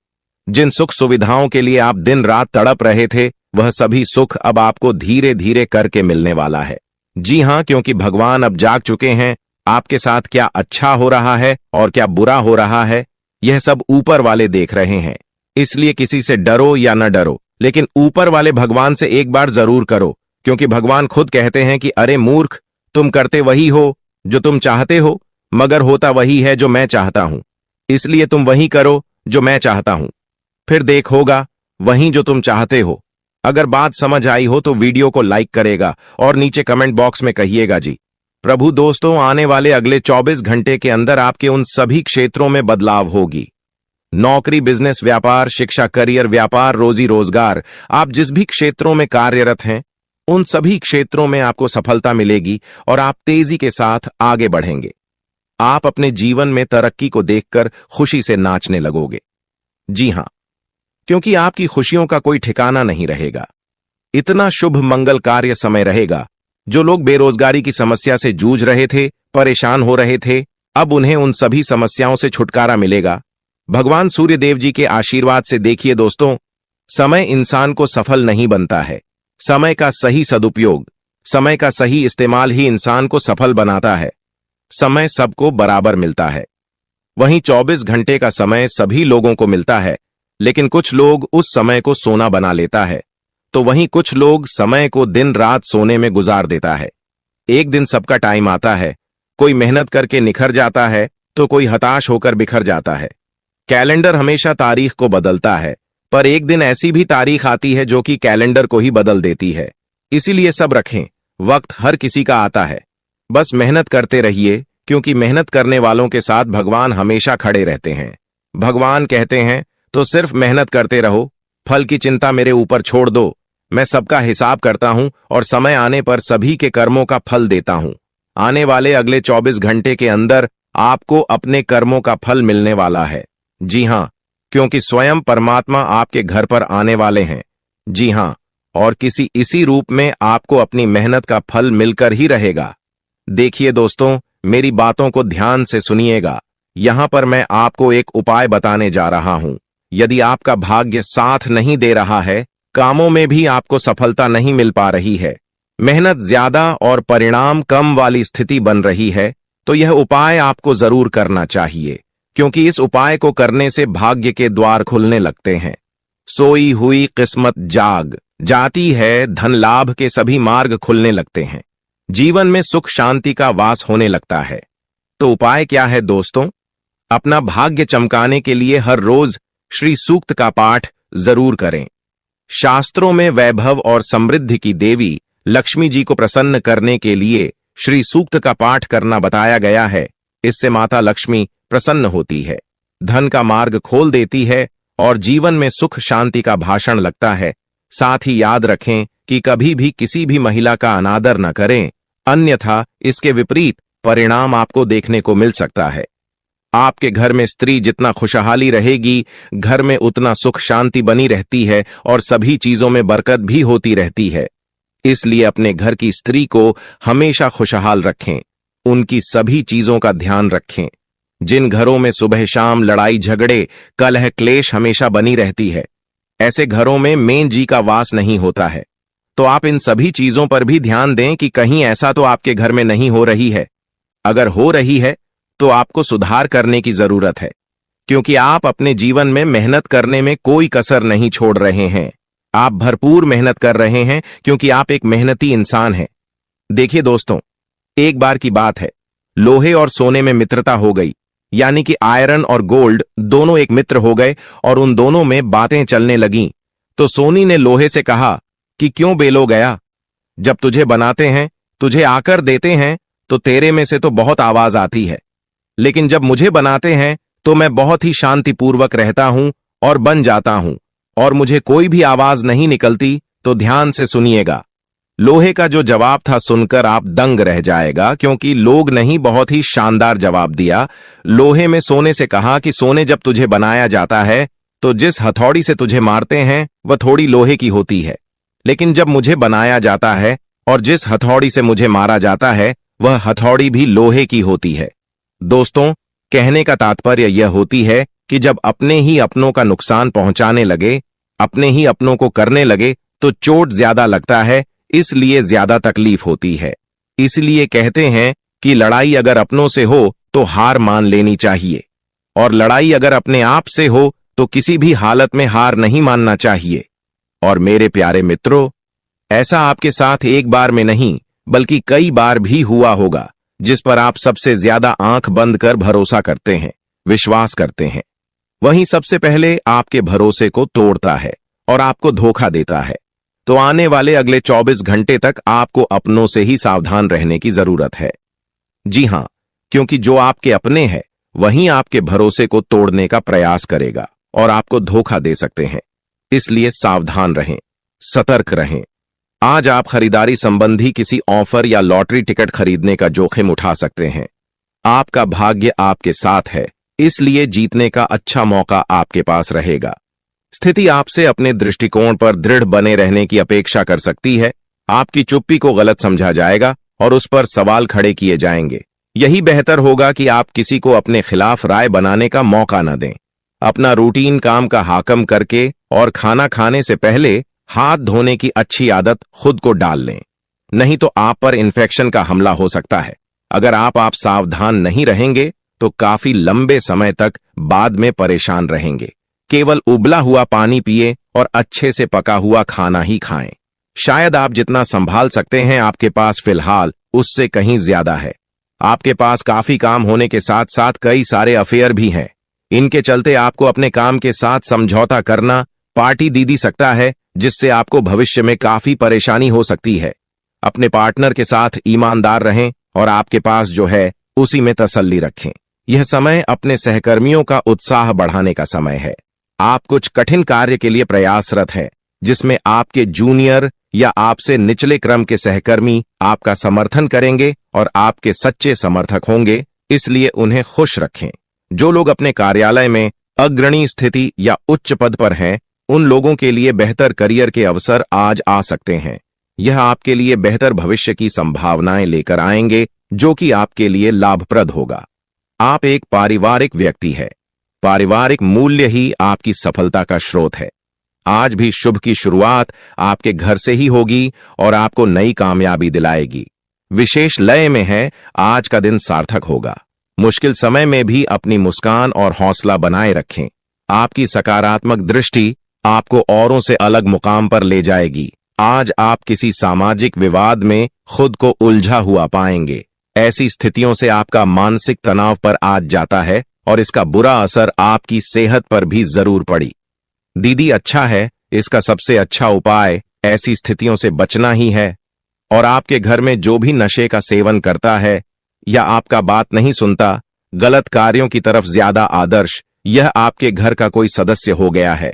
जिन सुख सुविधाओं के लिए आप दिन रात तड़प रहे थे, वह सभी सुख अब आपको धीरे धीरे करके मिलने वाला है। जी हां, क्योंकि भगवान अब जाग चुके हैं। आपके साथ क्या अच्छा हो रहा है और क्या बुरा हो रहा है, यह सब ऊपर वाले देख रहे हैं। इसलिए किसी से डरो या न डरो, लेकिन ऊपर वाले भगवान से एक बार जरूर करो, क्योंकि भगवान खुद कहते हैं कि अरे मूर्ख, तुम करते वही हो जो तुम चाहते हो, मगर होता वही है जो मैं चाहता हूं। इसलिए तुम वही करो जो मैं चाहता हूं, फिर देख होगा वही जो तुम चाहते हो। अगर बात समझ आई हो तो वीडियो को लाइक करेगा और नीचे कमेंट बॉक्स में कहिएगा जी प्रभु। दोस्तों, आने वाले अगले 24 घंटे के अंदर आपके उन सभी क्षेत्रों में बदलाव होगी। नौकरी, बिजनेस, व्यापार, शिक्षा, करियर, व्यापार, रोजी रोजगार, आप जिस भी क्षेत्रों में कार्यरत हैं, उन सभी क्षेत्रों में आपको सफलता मिलेगी और आप तेजी के साथ आगे बढ़ेंगे। आप अपने जीवन में तरक्की को देखकर खुशी से नाचने लगोगे। जी हां, क्योंकि आपकी खुशियों का कोई ठिकाना नहीं रहेगा। इतना शुभ मंगल कार्य समय रहेगा। जो लोग बेरोजगारी की समस्या से जूझ रहे थे, परेशान हो रहे थे, अब उन्हें उन सभी समस्याओं से छुटकारा मिलेगा भगवान सूर्य देव जी के आशीर्वाद से। देखिए दोस्तों, समय इंसान को सफल नहीं बनता है। समय का सही सदुपयोग, समय का सही इस्तेमाल ही इंसान को सफल बनाता है। समय सबको बराबर मिलता है। वहीं 24 घंटे का समय सभी लोगों को मिलता है, लेकिन कुछ लोग उस समय को सोना बना लेता है, तो वहीं कुछ लोग समय को दिन रात सोने में गुजार देता है। एक दिन सबका टाइम आता है। कोई मेहनत करके निखर जाता है, तो कोई हताश होकर बिखर जाता है। कैलेंडर हमेशा तारीख को बदलता है, पर एक दिन ऐसी भी तारीख आती है जो कि कैलेंडर को ही बदल देती है। इसीलिए सब रखें, वक्त हर किसी का आता है। बस मेहनत करते रहिए, क्योंकि मेहनत करने वालों के साथ भगवान हमेशा खड़े रहते हैं। भगवान कहते हैं तो सिर्फ मेहनत करते रहो, फल की चिंता मेरे ऊपर छोड़ दो। मैं सबका हिसाब करता हूं और समय आने पर सभी के कर्मों का फल देता हूं। आने वाले अगले 24 घंटे के अंदर आपको अपने कर्मों का फल मिलने वाला है। जी हां, क्योंकि स्वयं परमात्मा आपके घर पर आने वाले हैं। जी हां, और किसी इसी रूप में आपको अपनी मेहनत का फल मिलकर ही रहेगा। देखिए दोस्तों, मेरी बातों को ध्यान से सुनिएगा। यहां पर मैं आपको एक उपाय बताने जा रहा हूं। यदि आपका भाग्य साथ नहीं दे रहा है, कामों में भी आपको सफलता नहीं मिल पा रही है, मेहनत ज्यादा और परिणाम कम वाली स्थिति बन रही है, तो यह उपाय आपको जरूर करना चाहिए, क्योंकि इस उपाय को करने से भाग्य के द्वार खुलने लगते हैं। सोई हुई किस्मत जाग जाती है, धन लाभ के सभी मार्ग खुलने लगते हैं, जीवन में सुख शांति का वास होने लगता है। तो उपाय क्या है दोस्तों? अपना भाग्य चमकाने के लिए हर रोज श्री सूक्त का पाठ जरूर करें। शास्त्रों में वैभव और समृद्धि की देवी लक्ष्मी जी को प्रसन्न करने के लिए श्री सूक्त का पाठ करना बताया गया है। इससे माता लक्ष्मी प्रसन्न होती है, धन का मार्ग खोल देती है और जीवन में सुख शांति का भाषण लगता है। साथ ही याद रखें कि कभी भी किसी भी महिला का अनादर न करें, अन्यथा इसके विपरीत परिणाम आपको देखने को मिल सकता है। आपके घर में स्त्री जितना खुशहाली रहेगी, घर में उतना सुख शांति बनी रहती है और सभी चीजों में बरकत भी होती रहती है। इसलिए अपने घर की स्त्री को हमेशा खुशहाल रखें, उनकी सभी चीजों का ध्यान रखें। जिन घरों में सुबह शाम लड़ाई झगड़े कलह क्लेश हमेशा बनी रहती है, ऐसे घरों में मेन जी का वास नहीं होता है। तो आप इन सभी चीजों पर भी ध्यान दें कि कहीं ऐसा तो आपके घर में नहीं हो रही है। अगर हो रही है तो आपको सुधार करने की जरूरत है, क्योंकि आप अपने जीवन में मेहनत करने में कोई कसर नहीं छोड़ रहे हैं। आप भरपूर मेहनत कर रहे हैं, क्योंकि आप एक मेहनती इंसान हैं। देखिए दोस्तों, एक बार की बात है, लोहे और सोने में मित्रता हो गई, यानी कि आयरन और गोल्ड दोनों एक मित्र हो गए और उन दोनों में बातें चलने लगीं। तो सोनी ने लोहे से कहा कि क्यों बेलो गया, जब तुझे बनाते हैं, तुझे आकर देते हैं, तो तेरे में से तो बहुत आवाज आती है, लेकिन जब मुझे बनाते हैं तो मैं बहुत ही शांतिपूर्वक रहता हूं और बन जाता हूं, और मुझे कोई भी आवाज नहीं निकलती। तो ध्यान से सुनिएगा। लोहे का जो जवाब था सुनकर आप दंग रह जाएगा, क्योंकि लोग नहीं बहुत ही शानदार जवाब दिया। लोहे में सोने से कहा कि सोने, जब तुझे बनाया जाता है तो जिस हथौड़ी से तुझे मारते हैं वह थोड़ी लोहे की होती है, लेकिन जब मुझे बनाया जाता है और जिस हथौड़ी से मुझे मारा जाता है वह हथौड़ी भी लोहे की होती है। दोस्तों, कहने का तात्पर्य यह होती है कि जब अपने ही अपनों का नुकसान पहुंचाने लगे, अपने ही अपनों को करने लगे, तो चोट ज्यादा लगता है, इसलिए ज्यादा तकलीफ होती है। इसलिए कहते हैं कि लड़ाई अगर अपनों से हो तो हार मान लेनी चाहिए, और लड़ाई अगर अपने आप से हो तो किसी भी हालत में हार नहीं मानना चाहिए। और मेरे प्यारे मित्रों, ऐसा आपके साथ एक बार में नहीं बल्कि कई बार भी हुआ होगा, जिस पर आप सबसे ज्यादा आंख बंद कर भरोसा करते हैं, विश्वास करते हैं, वहीं सबसे पहले आपके भरोसे को तोड़ता है और आपको धोखा देता है। तो आने वाले अगले 24 घंटे तक आपको अपनों से ही सावधान रहने की जरूरत है। जी हां, क्योंकि जो आपके अपने हैं वहीं आपके भरोसे को तोड़ने का प्रयास करेगा और आपको धोखा दे सकते हैं। इसलिए सावधान रहें, सतर्क रहें। आज आप खरीदारी संबंधी किसी ऑफर या लॉटरी टिकट खरीदने का जोखिम उठा सकते हैं। आपका भाग्य आपके साथ है, इसलिए जीतने का अच्छा मौका आपके पास रहेगा। स्थिति आपसे अपने दृष्टिकोण पर दृढ़ बने रहने की अपेक्षा कर सकती है। आपकी चुप्पी को गलत समझा जाएगा और उस पर सवाल खड़े किए जाएंगे। यही बेहतर होगा कि आप किसी को अपने खिलाफ राय बनाने का मौका न दें। अपना रूटीन काम का हाकम करके और खाना खाने से पहले हाथ धोने की अच्छी आदत खुद को डाल लें, नहीं तो आप पर इन्फेक्शन का हमला हो सकता है। अगर आप सावधान नहीं रहेंगे तो काफी लंबे समय तक बाद में परेशान रहेंगे। केवल उबला हुआ पानी पिए और अच्छे से पका हुआ खाना ही खाएं। शायद आप जितना संभाल सकते हैं आपके पास फिलहाल उससे कहीं ज्यादा है। आपके पास काफी काम होने के साथ साथ कई सारे अफेयर भी हैं, इनके चलते आपको अपने काम के साथ समझौता करना पार्टी दीदी सकता है, जिससे आपको भविष्य में काफी परेशानी हो सकती है। अपने पार्टनर के साथ ईमानदार रहें और आपके पास जो है उसी में तसल्ली रखें। यह समय अपने सहकर्मियों का उत्साह बढ़ाने का समय है। आप कुछ कठिन कार्य के लिए प्रयासरत है, जिसमें आपके जूनियर या आपसे निचले क्रम के सहकर्मी आपका समर्थन करेंगे और आपके सच्चे समर्थक होंगे, इसलिए उन्हें खुश रखें। जो लोग अपने कार्यालय में अग्रणी स्थिति या उच्च पद पर हैं, उन लोगों के लिए बेहतर करियर के अवसर आज आ सकते हैं। यह आपके लिए बेहतर भविष्य की संभावनाएं लेकर आएंगे, जो कि आपके लिए लाभप्रद होगा। आप एक पारिवारिक व्यक्ति है। पारिवारिक मूल्य ही आपकी सफलता का स्रोत है। आज भी शुभ की शुरुआत आपके घर से ही होगी और आपको नई कामयाबी दिलाएगी। विशेष लय में है, आज का दिन सार्थक होगा। मुश्किल समय में भी अपनी मुस्कान और हौसला बनाए रखें। आपकी सकारात्मक दृष्टि आपको औरों से अलग मुकाम पर ले जाएगी। आज आप किसी सामाजिक विवाद में खुद को उलझा हुआ पाएंगे। ऐसी स्थितियों से आपका मानसिक तनाव पर आज जाता है और इसका बुरा असर आपकी सेहत पर भी जरूर पड़ी। दीदी अच्छा है, इसका सबसे अच्छा उपाय ऐसी स्थितियों से बचना ही है। और आपके घर में जो भी नशे का सेवन करता है या आपका बात नहीं सुनता, गलत कार्यों की तरफ ज्यादा आदर्श, यह आपके घर का कोई सदस्य हो गया है।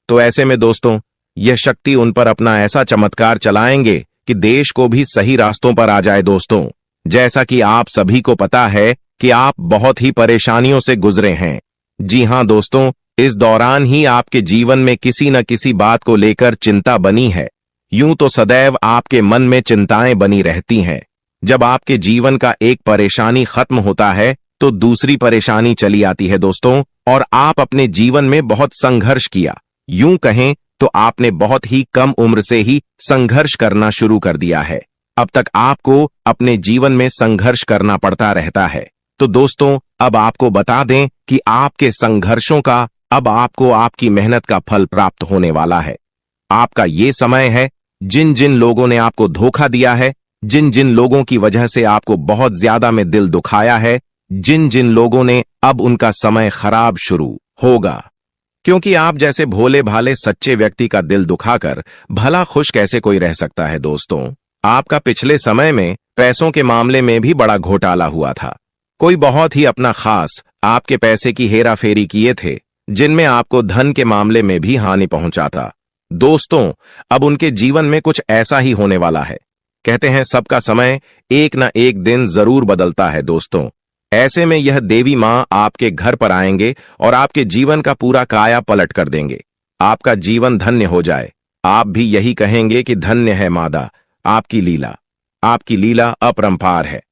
तो ऐसे में दोस्तों, यह शक्ति उन पर अपना ऐसा चमत्कार चलाएंगे कि देश को भी सही रास्तों पर आ जाए। दोस्तों, जैसा कि आप सभी को पता है कि आप बहुत ही परेशानियों से गुजरे हैं। जी हां दोस्तों, इस दौरान ही आपके जीवन में किसी न किसी बात को लेकर चिंता बनी है। यूं तो सदैव आपके मन में चिंताएं बनी रहती हैं। जब आपके जीवन का एक परेशानी खत्म होता है तो दूसरी परेशानी चली आती है दोस्तों, और आप अपने जीवन में बहुत संघर्ष किया। यूं कहें तो आपने बहुत ही कम उम्र से ही संघर्ष करना शुरू कर दिया है। अब तक आपको अपने जीवन में संघर्ष करना पड़ता रहता है। तो दोस्तों, अब आपको बता दें कि आपके संघर्षों का अब आपको आपकी मेहनत का फल प्राप्त होने वाला है। आपका ये समय है, जिन जिन लोगों ने आपको धोखा दिया है, जिन जिन लोगों की वजह से आपको बहुत ज्यादा में दिल दुखाया है, जिन जिन लोगों ने, अब उनका समय खराब शुरू होगा। क्योंकि आप जैसे भोले भाले सच्चे व्यक्ति का दिल दुखाकर भला खुश कैसे कोई रह सकता है। दोस्तों, आपका पिछले समय में पैसों के मामले में भी बड़ा घोटाला हुआ था। कोई बहुत ही अपना खास आपके पैसे की हेरा फेरी किए थे, जिनमें आपको धन के मामले में भी हानि पहुंचा था। दोस्तों, अब उनके जीवन में कुछ ऐसा ही होने वाला है। कहते हैं सबका समय एक न एक दिन जरूर बदलता है। दोस्तों, ऐसे में यह देवी मां आपके घर पर आएंगे और आपके जीवन का पूरा काया पलट कर देंगे। आपका जीवन धन्य हो जाए। आप भी यही कहेंगे कि धन्य है मादा, आपकी लीला अपरंपार है।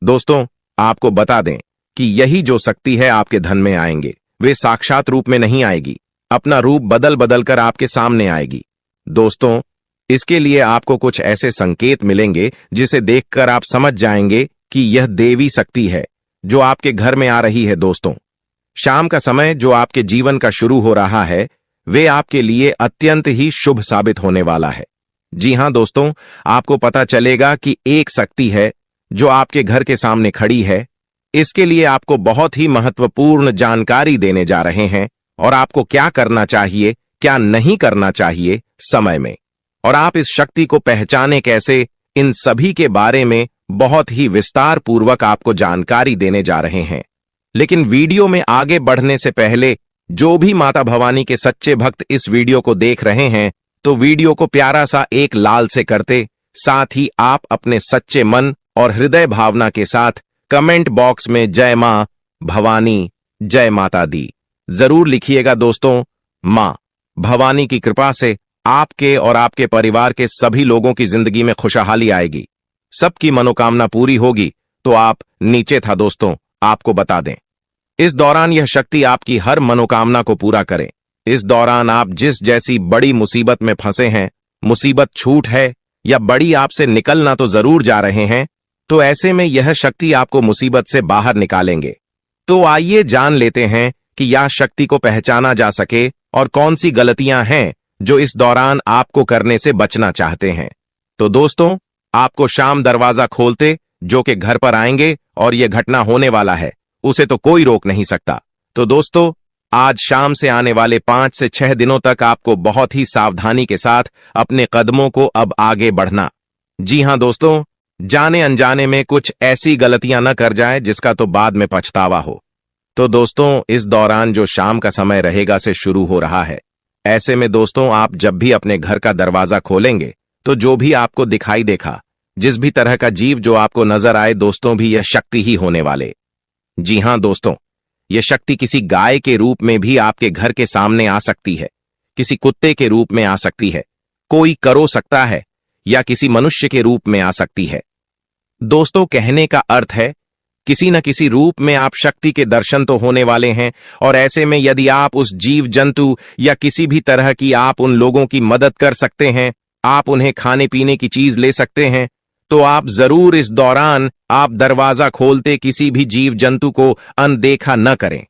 दोस्तों, आपको बता दें कि यही जो शक्ति है आपके धन में आएंगे, वे साक्षात रूप में नहीं आएगी, अपना रूप बदल बदल कर आपके सामने आएगी। दोस्तों, इसके लिए आपको कुछ ऐसे संकेत मिलेंगे जिसे देखकर आप समझ जाएंगे कि यह देवी शक्ति है जो आपके घर में आ रही है। दोस्तों, शाम का समय जो आपके जीवन का शुरू हो रहा है, वे आपके लिए अत्यंत ही शुभ साबित होने वाला है। जी हां दोस्तों, आपको पता चलेगा कि एक शक्ति है जो आपके घर के सामने खड़ी है। इसके लिए आपको बहुत ही महत्वपूर्ण जानकारी देने जा रहे हैं और आपको क्या करना चाहिए, क्या नहीं करना चाहिए समय में, और आप इस शक्ति को पहचाने कैसे, इन सभी के बारे में बहुत ही विस्तार पूर्वक आपको जानकारी देने जा रहे हैं। लेकिन वीडियो में आगे बढ़ने से पहले जो भी माता भवानी के सच्चे भक्त इस वीडियो को देख रहे हैं, तो वीडियो को प्यारा सा एक लाल से करते, साथ ही आप अपने सच्चे मन और हृदय भावना के साथ कमेंट बॉक्स में जय मां भवानी, जय माता दी जरूर लिखिएगा। दोस्तों, मां भवानी की कृपा से आपके और आपके परिवार के सभी लोगों की जिंदगी में खुशहाली आएगी, सबकी मनोकामना पूरी होगी। तो आप नीचे था दोस्तों, आपको बता दें, इस दौरान यह शक्ति आपकी हर मनोकामना को पूरा करे। इस दौरान आप जिस जैसी बड़ी मुसीबत में फंसे हैं, मुसीबत छूट है या बड़ी आपसे निकलना तो जरूर जा रहे हैं, तो ऐसे में यह शक्ति आपको मुसीबत से बाहर निकालेंगे। तो आइए जान लेते हैं कि यह शक्ति को पहचाना जा सके और कौन सी गलतियां हैं जो इस दौरान आपको करने से बचना चाहते हैं। तो दोस्तों, आपको शाम दरवाजा खोलते जो कि घर पर आएंगे और यह घटना होने वाला है, उसे तो कोई रोक नहीं सकता। तो दोस्तों, आज शाम से आने वाले 5 से 6 दिनों तक आपको बहुत ही सावधानी के साथ अपने कदमों को अब आगे बढ़ना। जी हां दोस्तों, जाने अनजाने में कुछ ऐसी गलतियां न कर जाए जिसका तो बाद में पछतावा हो। तो दोस्तों, इस दौरान जो शाम का समय रहेगा से शुरू हो रहा है। ऐसे में दोस्तों, आप जब भी अपने घर का दरवाजा खोलेंगे तो जो भी आपको दिखाई देखा, जिस भी तरह का जीव जो आपको नजर आए दोस्तों, भी यह शक्ति ही होने वाले। जी हां दोस्तों, यह शक्ति किसी गाय के रूप में भी आपके घर के सामने आ सकती है, किसी कुत्ते के रूप में आ सकती है, कोई करो सकता है, या किसी मनुष्य के रूप में आ सकती है। दोस्तों, कहने का अर्थ है किसी न किसी रूप में आप शक्ति के दर्शन तो होने वाले हैं। और ऐसे में यदि आप उस जीव जंतु या किसी भी तरह की आप उन लोगों की मदद कर सकते हैं, आप उन्हें खाने पीने की चीज ले सकते हैं, तो आप जरूर इस दौरान आप दरवाजा खोलते किसी भी जीव जंतु को अनदेखा न करें।